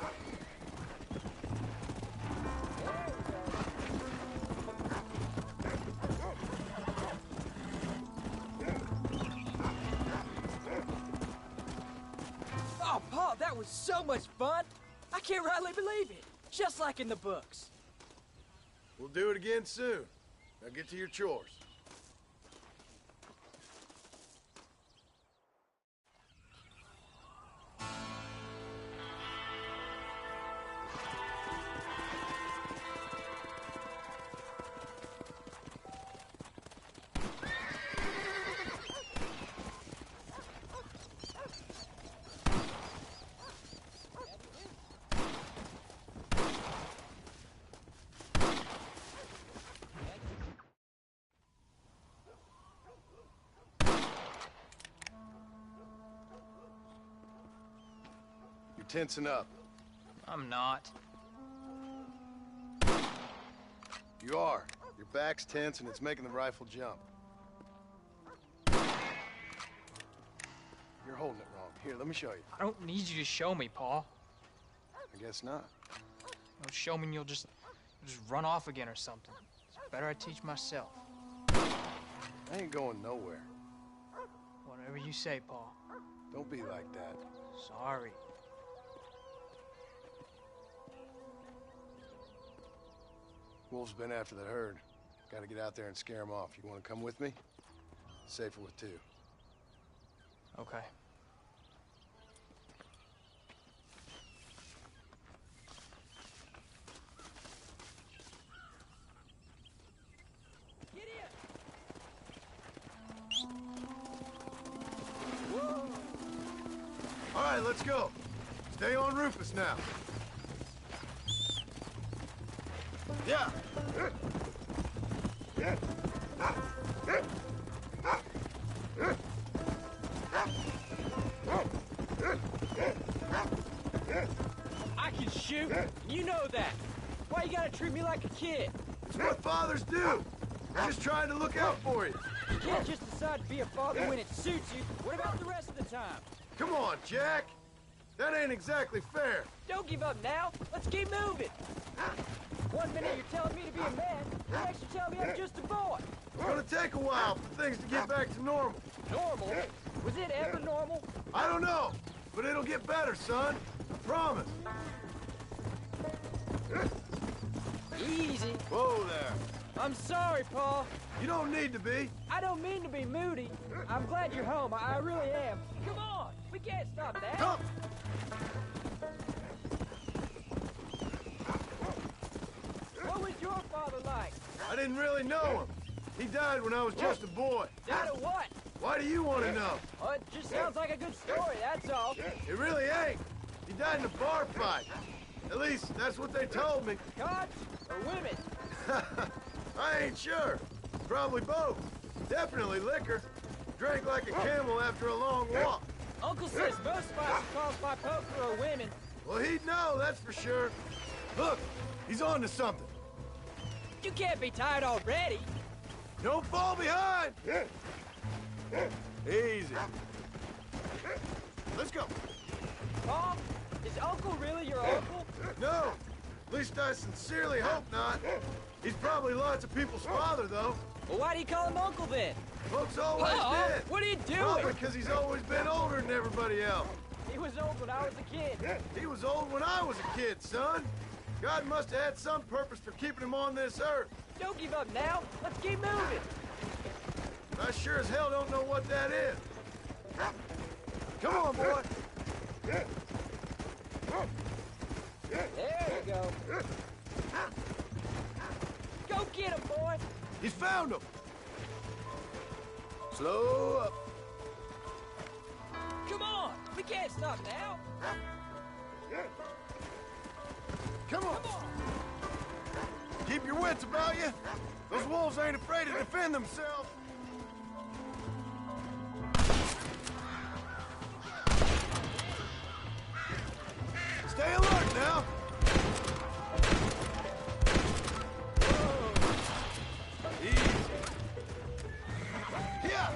Oh, Paul, that was so much fun. I can't rightly believe it. Just like in the books. We'll do it again soon. Now get to your chores. You're tensing up. I'm not. You are. Your back's tense and it's making the rifle jump. You're holding it wrong. Here, let me show you. I don't need you to show me, Paul. I guess not. Don't show me and you'll just run off again or something. It's better I teach myself. I ain't going nowhere. Whatever you say, Paul. Don't be like that. Sorry. Wolf's been after the herd. Gotta get out there and scare him off. You wanna come with me? Safer with two. Okay. All right, let's go. Stay on Rufus now. Yeah. I can shoot. You know that. Why you gotta treat me like a kid? It's what fathers do. I'm just trying to look out for you. You can't just decide to be a father when it suits you. What about the rest of the time? Come on, Jack. That ain't exactly fair. Don't give up now. Let's keep moving. 1 minute you're telling me to be a man, the next you're telling me I'm just a boy. It's gonna take a while for things to get back to normal. Normal? Was it ever normal? I don't know, but it'll get better, son. I promise. Easy. Whoa there. I'm sorry, Paul. You don't need to be. I don't mean to be moody. I'm glad you're home. I really am. Come on. We can't stop that. Come. What was your father like? I didn't really know him. He died when I was just a boy. Died of what? Why do you want to know? Oh, it just sounds like a good story, that's all. It really ain't. He died in a bar fight. At least, that's what they told me. Cops or women? I ain't sure. Probably both. Definitely liquor. Drank like a camel after a long walk. Uncle says most fights caused by poker or women. Well, he'd know, that's for sure. Look, he's on to something. You can't be tired already. Don't fall behind. Easy. Let's go. Paul, is Uncle really your uncle? No. At least I sincerely hope not. He's probably lots of people's father, though. Well, why do you call him Uncle then? Folks always did. What are you doing? Probably because he's always been older than everybody else. He was old when I was a kid. He was old when I was a kid, son. God must have had some purpose for keeping him on this earth. Don't give up now. Let's keep moving. I sure as hell don't know what that is. Come on, boy. There you go. Go get him, boy. He's found him. Slow up. Come on. We can't stop now. Come on. Keep your wits about you. Those wolves ain't afraid to defend themselves. Stay alert now. Whoa. Easy. Yeah.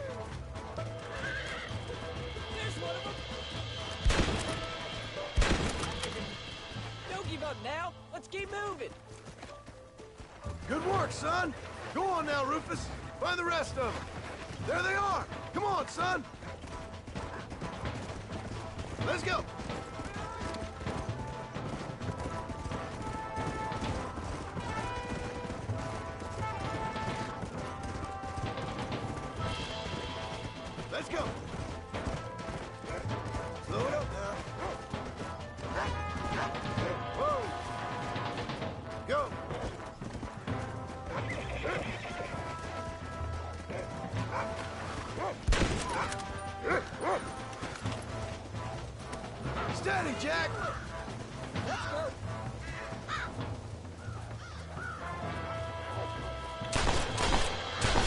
There's one of them. Don't give up now. Let's keep moving. Good work, son. Go on now, Rufus. Find the rest of them. There they are. Come on, son. Let's go. Let's go. Slow it up now. Whoa. Go. Steady, Jack. Let's go.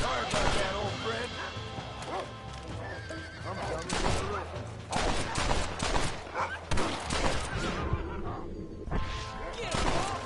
Sorry about that, old friend. I'm coming from the roof. Get him, Paul.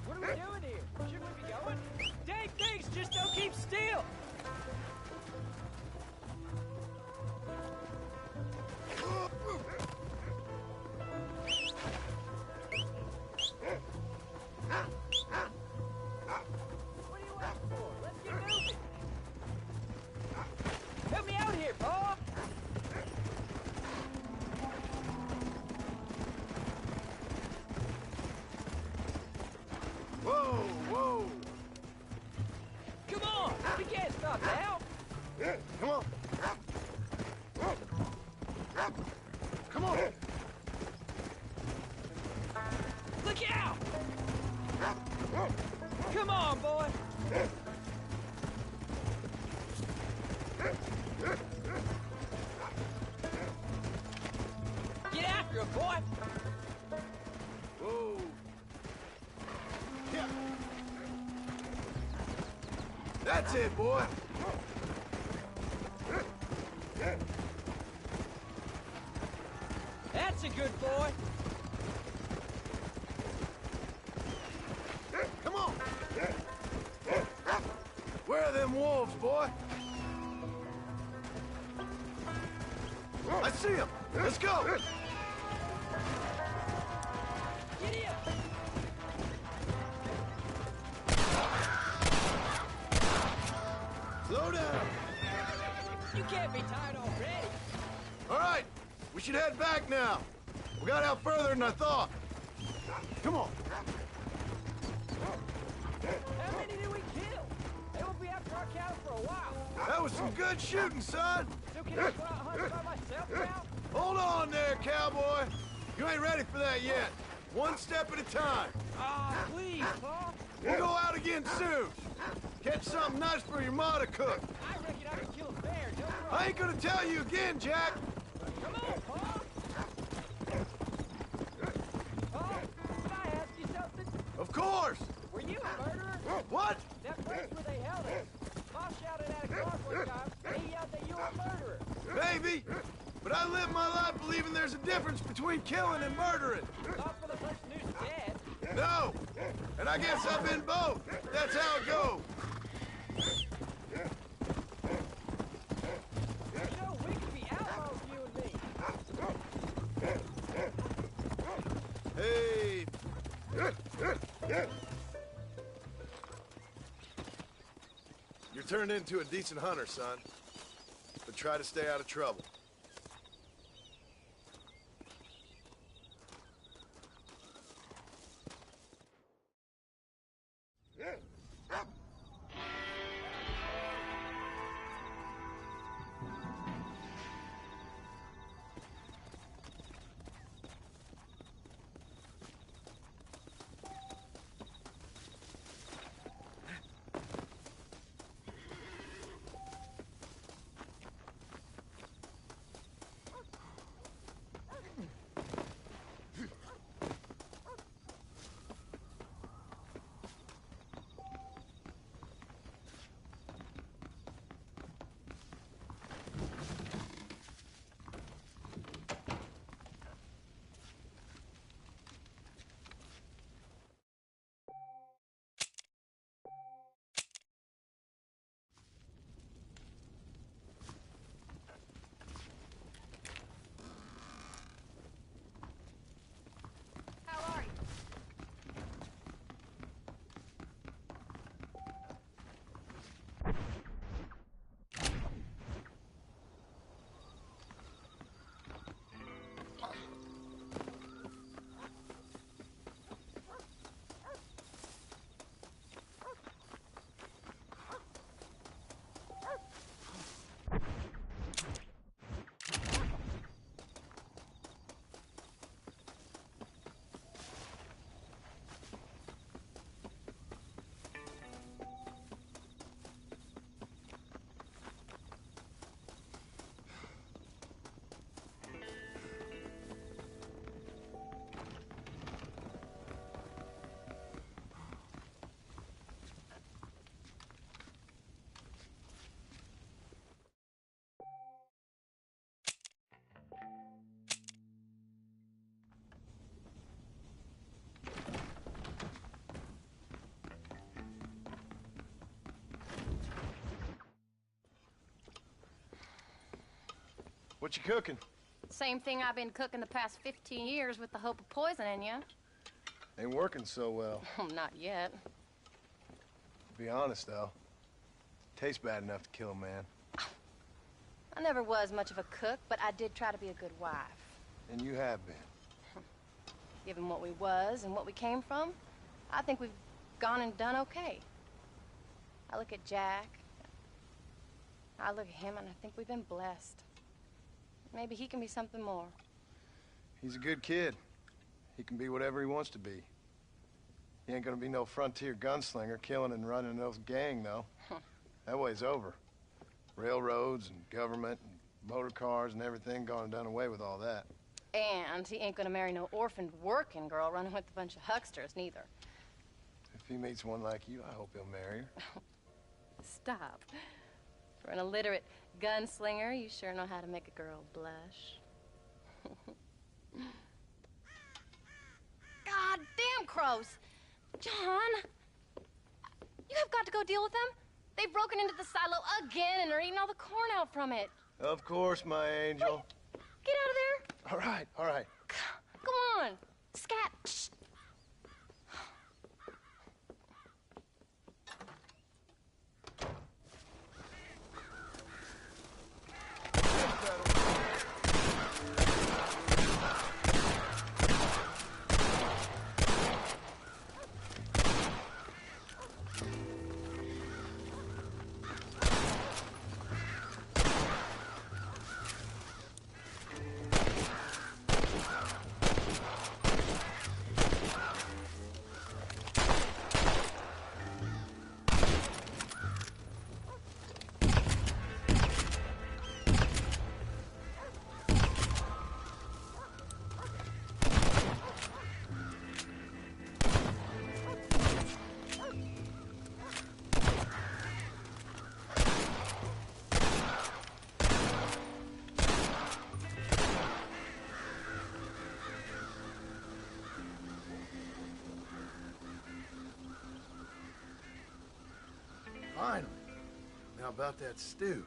What are we doing here? Should we be going? Dang things, just don't keep still. What are you waiting for? Let's get moving. Help me out here, Paul. Whoa, whoa. Come on, we can't stop now. Come on. Come on. Look out! Come on, boy. Get after him, boy. Whoa. Yeah. That's it, boy. That's a good boy. Come on. Where are them wolves, boy? I see them. Let's go. Giddy up. Slow down. You can't be tired already. All right. We should head back now. We got out further than I thought. Come on. How many did we kill? They won't be after our cattle for a while. That was some good shooting, son. So can I go out hunting by myself now? Hold on there, cowboy. You ain't ready for that yet. One step at a time. Ah, please, Pa. We'll go out again soon. Catch something nice for your ma to cook. I reckon I can kill a bear, no problem. I ain't gonna tell you again, Jack. Come on, Pa. Pa, can I ask you something? Of course. Were you a murderer? What? That place where they held us. Pa shouted at a guard one time, and he yelled that you were a murderer. Maybe. But I live my life believing there's a difference between killing and murdering. Not for the person who's dead. No. And I guess I've been both. That's how it goes. You know, we could be outlaws, you and me. Hey. You're turned into a decent hunter, son. But try to stay out of trouble. What you cooking? Same thing I've been cooking the past 15 years with the hope of poisoning you. Ain't working so well. Not yet. To be honest, though, tastes bad enough to kill a man. I never was much of a cook, but I did try to be a good wife. And you have been. Given what we was and what we came from, I think we've gone and done okay. I look at Jack. I look at him, and I think we've been blessed. Maybe he can be something more. He's a good kid. He can be whatever he wants to be. He ain't gonna be no frontier gunslinger killing and running those gang, though. That way's over. Railroads and government and motor cars and everything gone and done away with all that. And he ain't gonna marry no orphaned working girl running with a bunch of hucksters, neither. If he meets one like you, I hope he'll marry her. Stop. For an illiterate gunslinger, you sure know how to make a girl blush. God damn crows! John! You have got to go deal with them. They've broken into the silo again and are eating all the corn out from it. Of course, my angel. Wait, get out of there. All right, all right. Go on. Scat. Shh. Finally. Now about that stew.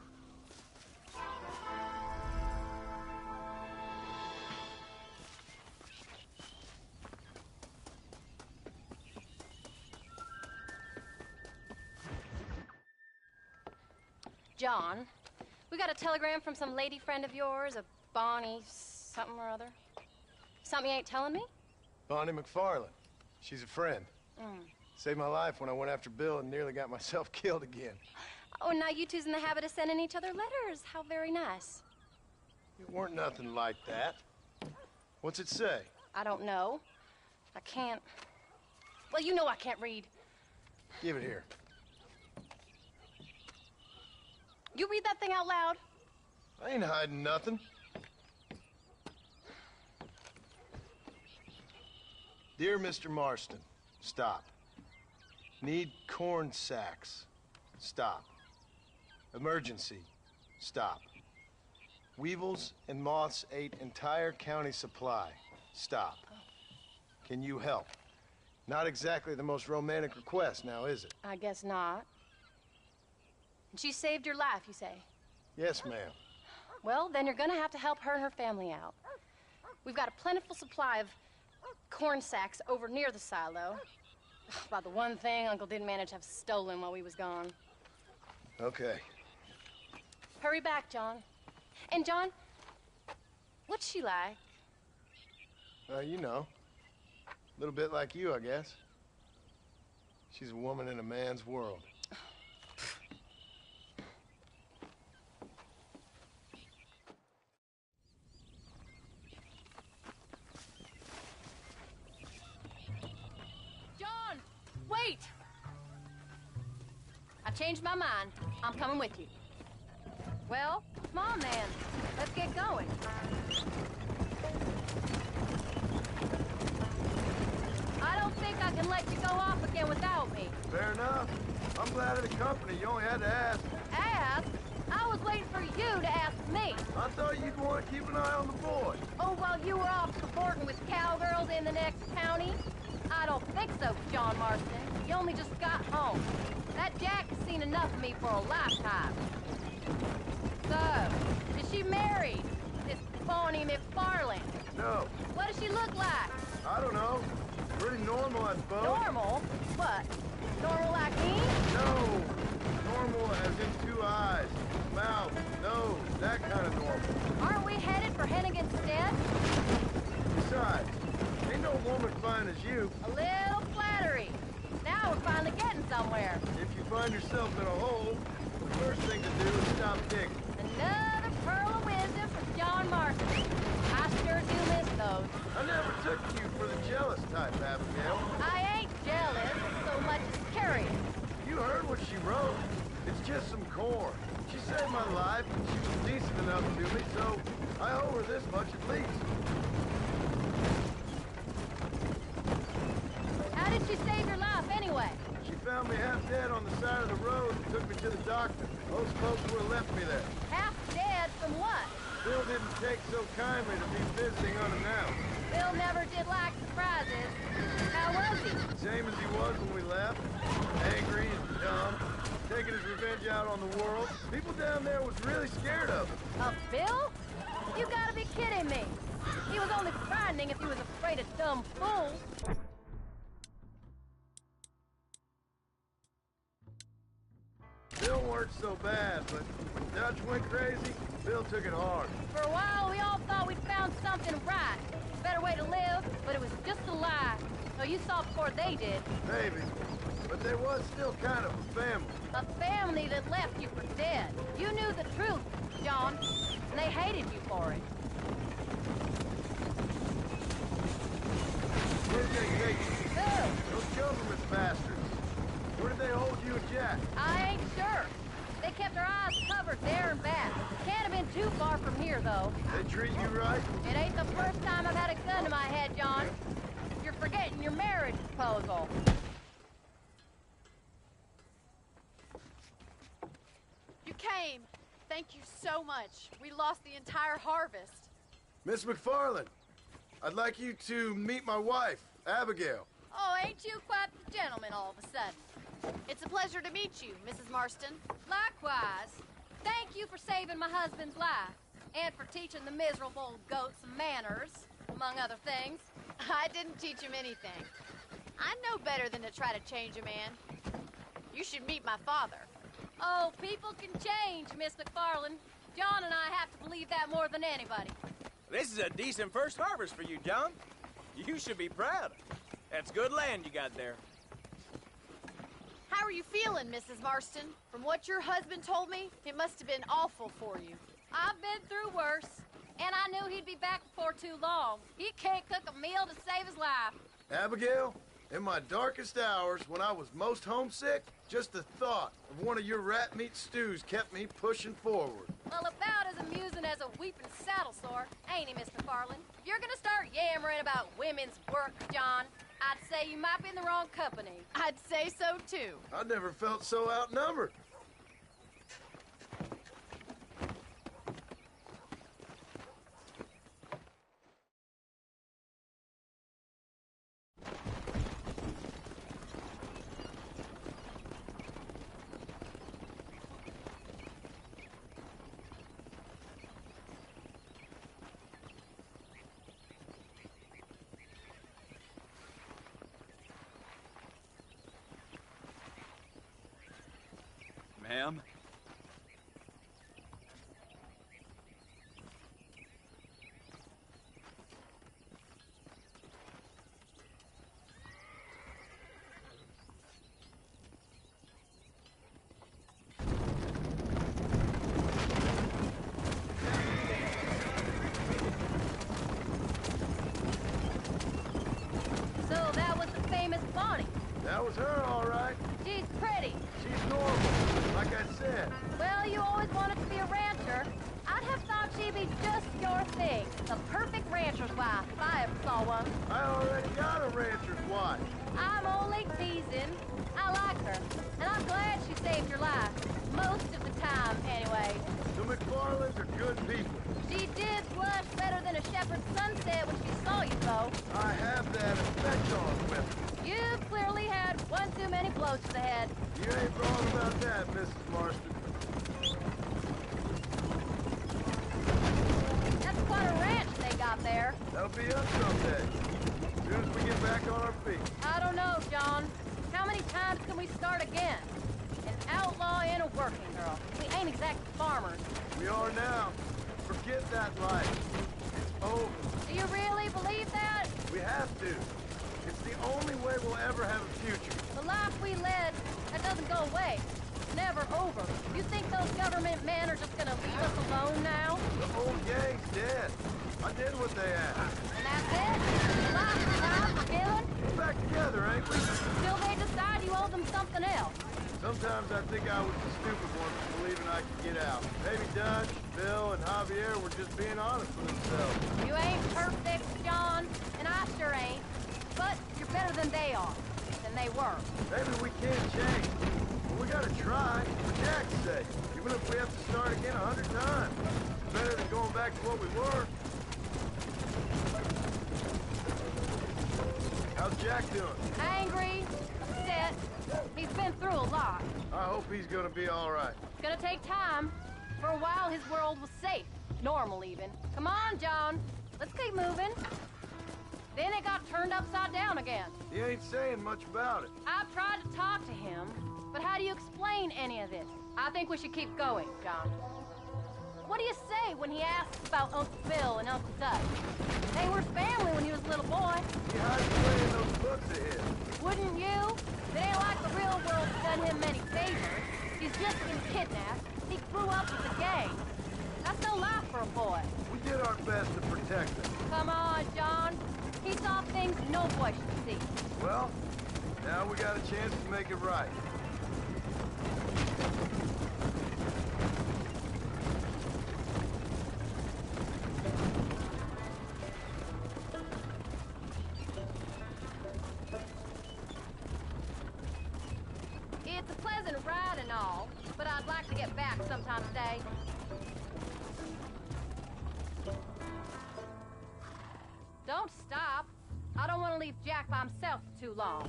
John, we got a telegram from some lady friend of yours, a Bonnie something or other. Something you ain't telling me? Bonnie McFarland. She's a friend. Saved my life when I went after Bill and nearly got myself killed again. Oh, now you two's in the habit of sending each other letters. How very nice. It weren't nothing like that. What's it say? I don't know. I can't... Well, you know I can't read. Give it here. You read that thing out loud? I ain't hiding nothing. Dear Mr. Marston, stop. Need corn sacks. Stop. Emergency. Stop. Weevils and moths ate entire county supply. Stop. Can you help? Not exactly the most romantic request now, is it? I guess not. She saved your life, you say? Yes, ma'am. Well, then you're gonna have to help her and her family out. We've got a plentiful supply of corn sacks over near the silo. About the one thing Uncle didn't manage to have stolen while we was gone. Okay. Hurry back, John. And John, what's she like? You know. A little bit like you, I guess. She's a woman in a man's world. John, wait! I changed my mind. I'm coming with you. Well, come on then. Let's get going. I don't think I can let you go off again without me. Fair enough. I'm glad of the company. You only had to ask. Ask? I was waiting for you to ask me. I thought you'd want to keep an eye on the boy. Oh, while you were off cavorting with cowgirls in the next county? I don't think so, John Marston. You only just got home. That Jack has seen enough of me for a lifetime. So, is she married? This Bonnie McFarland? No. What does she look like? I don't know. Pretty normal, I suppose. Normal? What? Normal like me? No. Normal as in 2 eyes, mouth, nose, that kind of normal. Aren't we headed for Hennigan's Stead? Besides, ain't no woman fine as you. A little flattery. Now we're finally getting somewhere. If you find yourself in a hole, the first thing to do is stop digging. Another pearl of wisdom from John Marston. I sure do miss those. I never took you for the jealous type, Abigail. I ain't jealous so much as curious. You heard what she wrote. It's just some corn. She saved my life, and she was decent enough to me, so I owe her this much at least. How did she save your life anyway? She found me half dead on the side of the road and took me to the doctor. Those folks would have left me there. Half dead from what? Bill didn't take so kindly to be visiting unannounced. Bill never did like surprises. How was he? Same as he was when we left. Angry and dumb. Taking his revenge out on the world. People down there was really scared of him. Of Bill? You gotta be kidding me. He was only frightening if he was afraid of dumb fools. Bill weren't so bad, but when Dutch went crazy, Bill took it hard. For a while, we all thought we'd found something right. A better way to live, but it was just a lie. So you saw before they did. Maybe. But there was still kind of a family. A family that left you for dead. You knew the truth, John, and they hated you for it. Where did they take you? Who? Those government bastards. Where did they hold you and Jack? I ain't sure. They kept their eyes covered there and back. Can't have been too far from here, though. They treat you right? It ain't the first time I've had a gun to my head, John. You're forgetting your marriage proposal. You came. Thank you so much. We lost the entire harvest. Miss McFarland, I'd like you to meet my wife, Abigail. Oh, ain't you quite the gentleman all of a sudden? It's a pleasure to meet you, Mrs. Marston. Likewise. Thank you for saving my husband's life. And for teaching the miserable goat some manners, among other things. I didn't teach him anything. I know better than to try to change a man. You should meet my father. Oh, people can change, Miss McFarland. John and I have to believe that more than anybody. This is a decent first harvest for you, John. You should be proud. That's good land you got there. How are you feeling, Mrs. Marston? From what your husband told me, it must have been awful for you. I've been through worse, and I knew he'd be back before too long. He can't cook a meal to save his life. Abigail, in my darkest hours, when I was most homesick, just the thought of one of your rat meat stews kept me pushing forward. Well, about as amusing as a weeping saddle sore, ain't he, Mr. Farland? If you're gonna start yammering about women's work, John, I'd say you might be in the wrong company. I'd say so, too. I never felt so outnumbered. Ma'am? So that was the famous Bonnie. That was her, all right. She's pretty. She's normal, like I said. Well, you always wanted to be a rancher. I'd have thought she'd be just your thing. The perfect rancher's wife, if I ever saw one. I already got a rancher's wife. I'm only teasing. I like her, and I'm glad she saved your life. Most of the time, anyway. The McFarlands are good people. She did blush better than a shepherd's sunset when she saw you, though. I have that effect on women. You've clearly had one too many blows to the head. You ain't wrong about that, Mrs. Marston. That's quite a ranch they got there. That'll be us someday. As soon as we get back on our feet. I don't know, John. How many times can we start again? An outlaw and a working girl. We ain't exactly farmers. We are now. Forget that life. It's over. Do you really believe that? We have to. It's the only way we'll ever have a future. The life we led, that doesn't go away. It's never over. You think those government men are just gonna leave us alone now? The whole gang's dead. I did what they asked. And that's it? Life, crime, killing? We're back together, ain't we? Till they decide you owe them something else. Sometimes I think I was the stupid one for believing I could get out. Maybe Dutch, Bill, and Javier were just being honest with themselves. You ain't perfect, John, and I sure ain't. But you're better than they are. And than they were. Maybe we can't change, but we gotta try, for Jack's sake. Even if we have to start again 100 times. Better than going back to what we were. How's Jack doing? Angry, upset. He's been through a lot. I hope he's gonna be all right. It's gonna take time. For a while, his world was safe. Normal, even. Come on, John. Let's keep moving. Then it got turned upside down again. He ain't saying much about it. I've tried to talk to him, but how do you explain any of this? I think we should keep going, John. What do you say when he asks about Uncle Phil and Uncle Dutch? They were family when he was a little boy. He hides away in those books of his. Wouldn't you? It ain't like the real world's done him many favors. He's just been kidnapped. He grew up with the gang. That's no life for a boy. We did our best to protect him. Come on, John. He saw things no boy should see. Well, now we got a chance to make it right. It's a pleasant ride and all, but I'd like to get back sometime today. Don't stop. I don't want to leave Jack by himself for too long.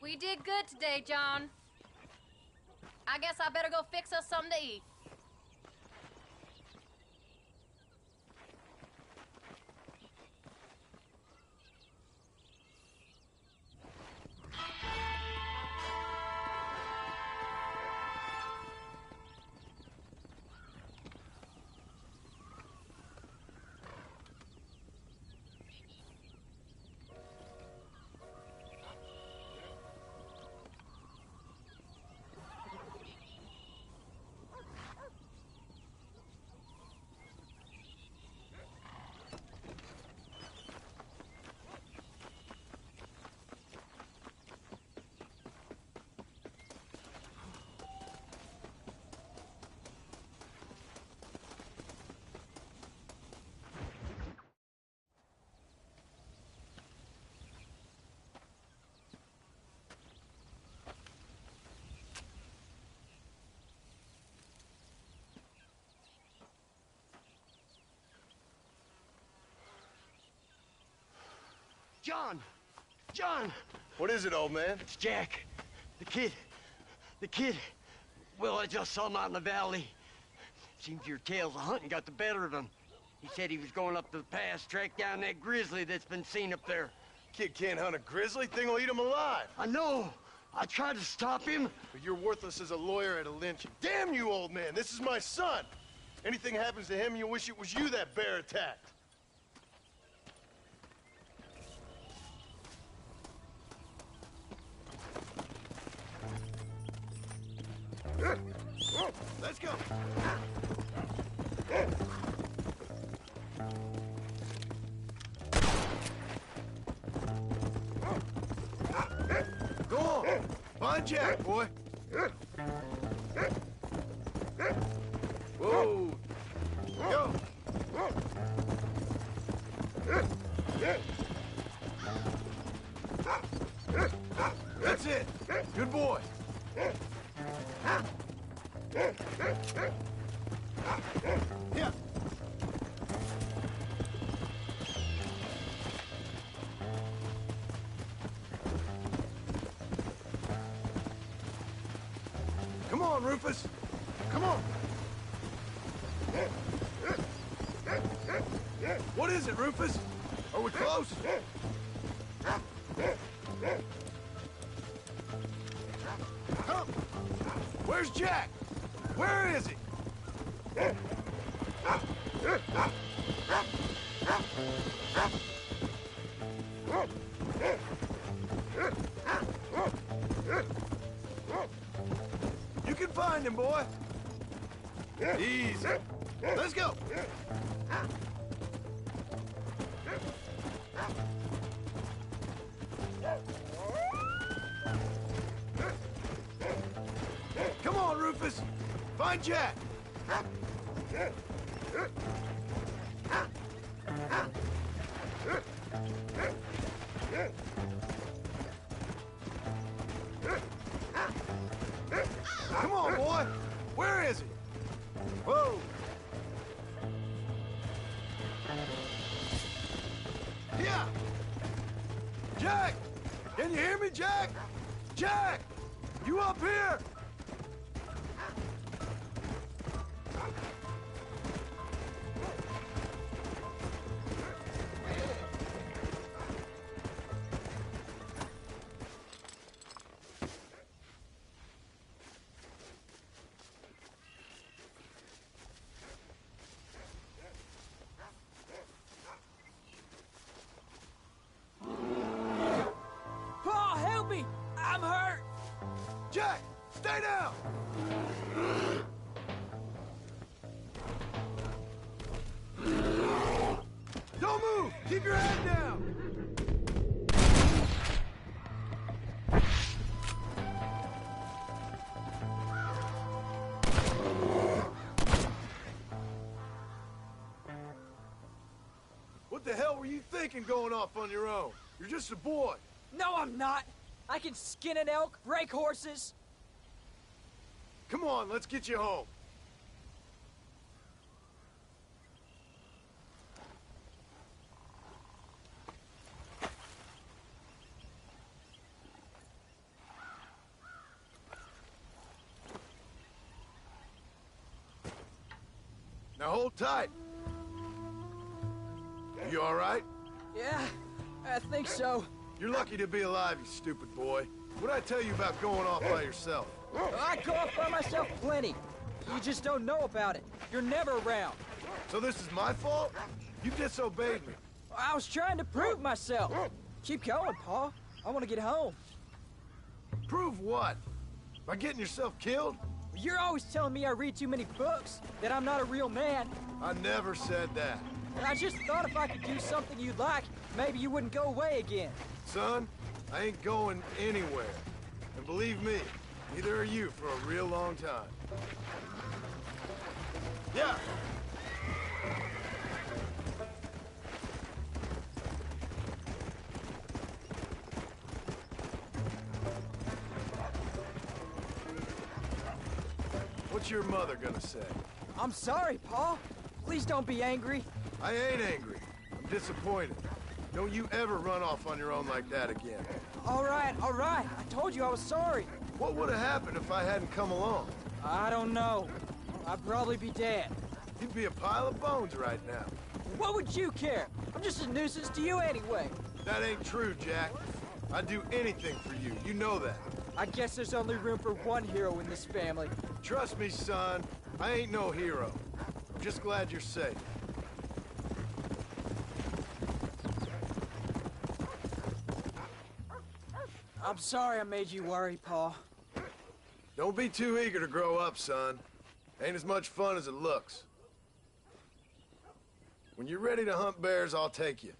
We did good today, John. I guess I better go fix us something to eat. John! John! What is it, old man? It's Jack. The kid. The kid. Well, I just saw him out in the valley. Seems your tales of hunting got the better of him. He said he was going up to the pass, track down that grizzly that's been seen up there. Kid can't hunt a grizzly. Thing will eat him alive. I know. I tried to stop him. But you're worthless as a lawyer at a lynching. Damn you, old man. This is my son. Anything happens to him, you wish it was you that bear attacked. Let's go. Go on. Find Jack, boy. Whoa. Go. That's it. Good boy. Yeah. Come on, Rufus. Come on. What is it, Rufus? Are we close? Come. Where's Jack? Where is he? You can find him, boy. Easy. Let's go. Find Jack! Come on, boy! Where is he? Whoa! Yeah! Jack! Can you hear me, Jack? Jack! You up here? Paul, help me! I'm hurt! Jack, stay down! Don't move! Keep your head down! What the hell were you thinking going off on your own? You're just a boy. No, I'm not! I can skin an elk, break horses. Come on, let's get you home. Now hold tight. You all right? Yeah, I think so. You're lucky to be alive, you stupid boy. What'd I tell you about going off by yourself? I go off by myself plenty. You just don't know about it. You're never around. So this is my fault? You disobeyed me. I was trying to prove myself. Keep going, Paul. I want to get home. Prove what? By getting yourself killed? You're always telling me I read too many books, that I'm not a real man. I never said that. And I just thought if I could do something you'd like, maybe you wouldn't go away again. Son, I ain't going anywhere. And believe me, neither are you for a real long time. Yeah. What's your mother gonna say? I'm sorry, Paul. Please don't be angry. I ain't angry. I'm disappointed. Don't you ever run off on your own like that again. All right, all right. I told you I was sorry. What would have happened if I hadn't come along? I don't know. I'd probably be dead. You'd be a pile of bones right now. What would you care? I'm just a nuisance to you anyway. That ain't true, Jack. I'd do anything for you. You know that. I guess there's only room for one hero in this family. Trust me, son. I ain't no hero. I'm just glad you're safe. I'm sorry I made you worry, Paul. Don't be too eager to grow up, son. Ain't as much fun as it looks. When you're ready to hunt bears, I'll take you.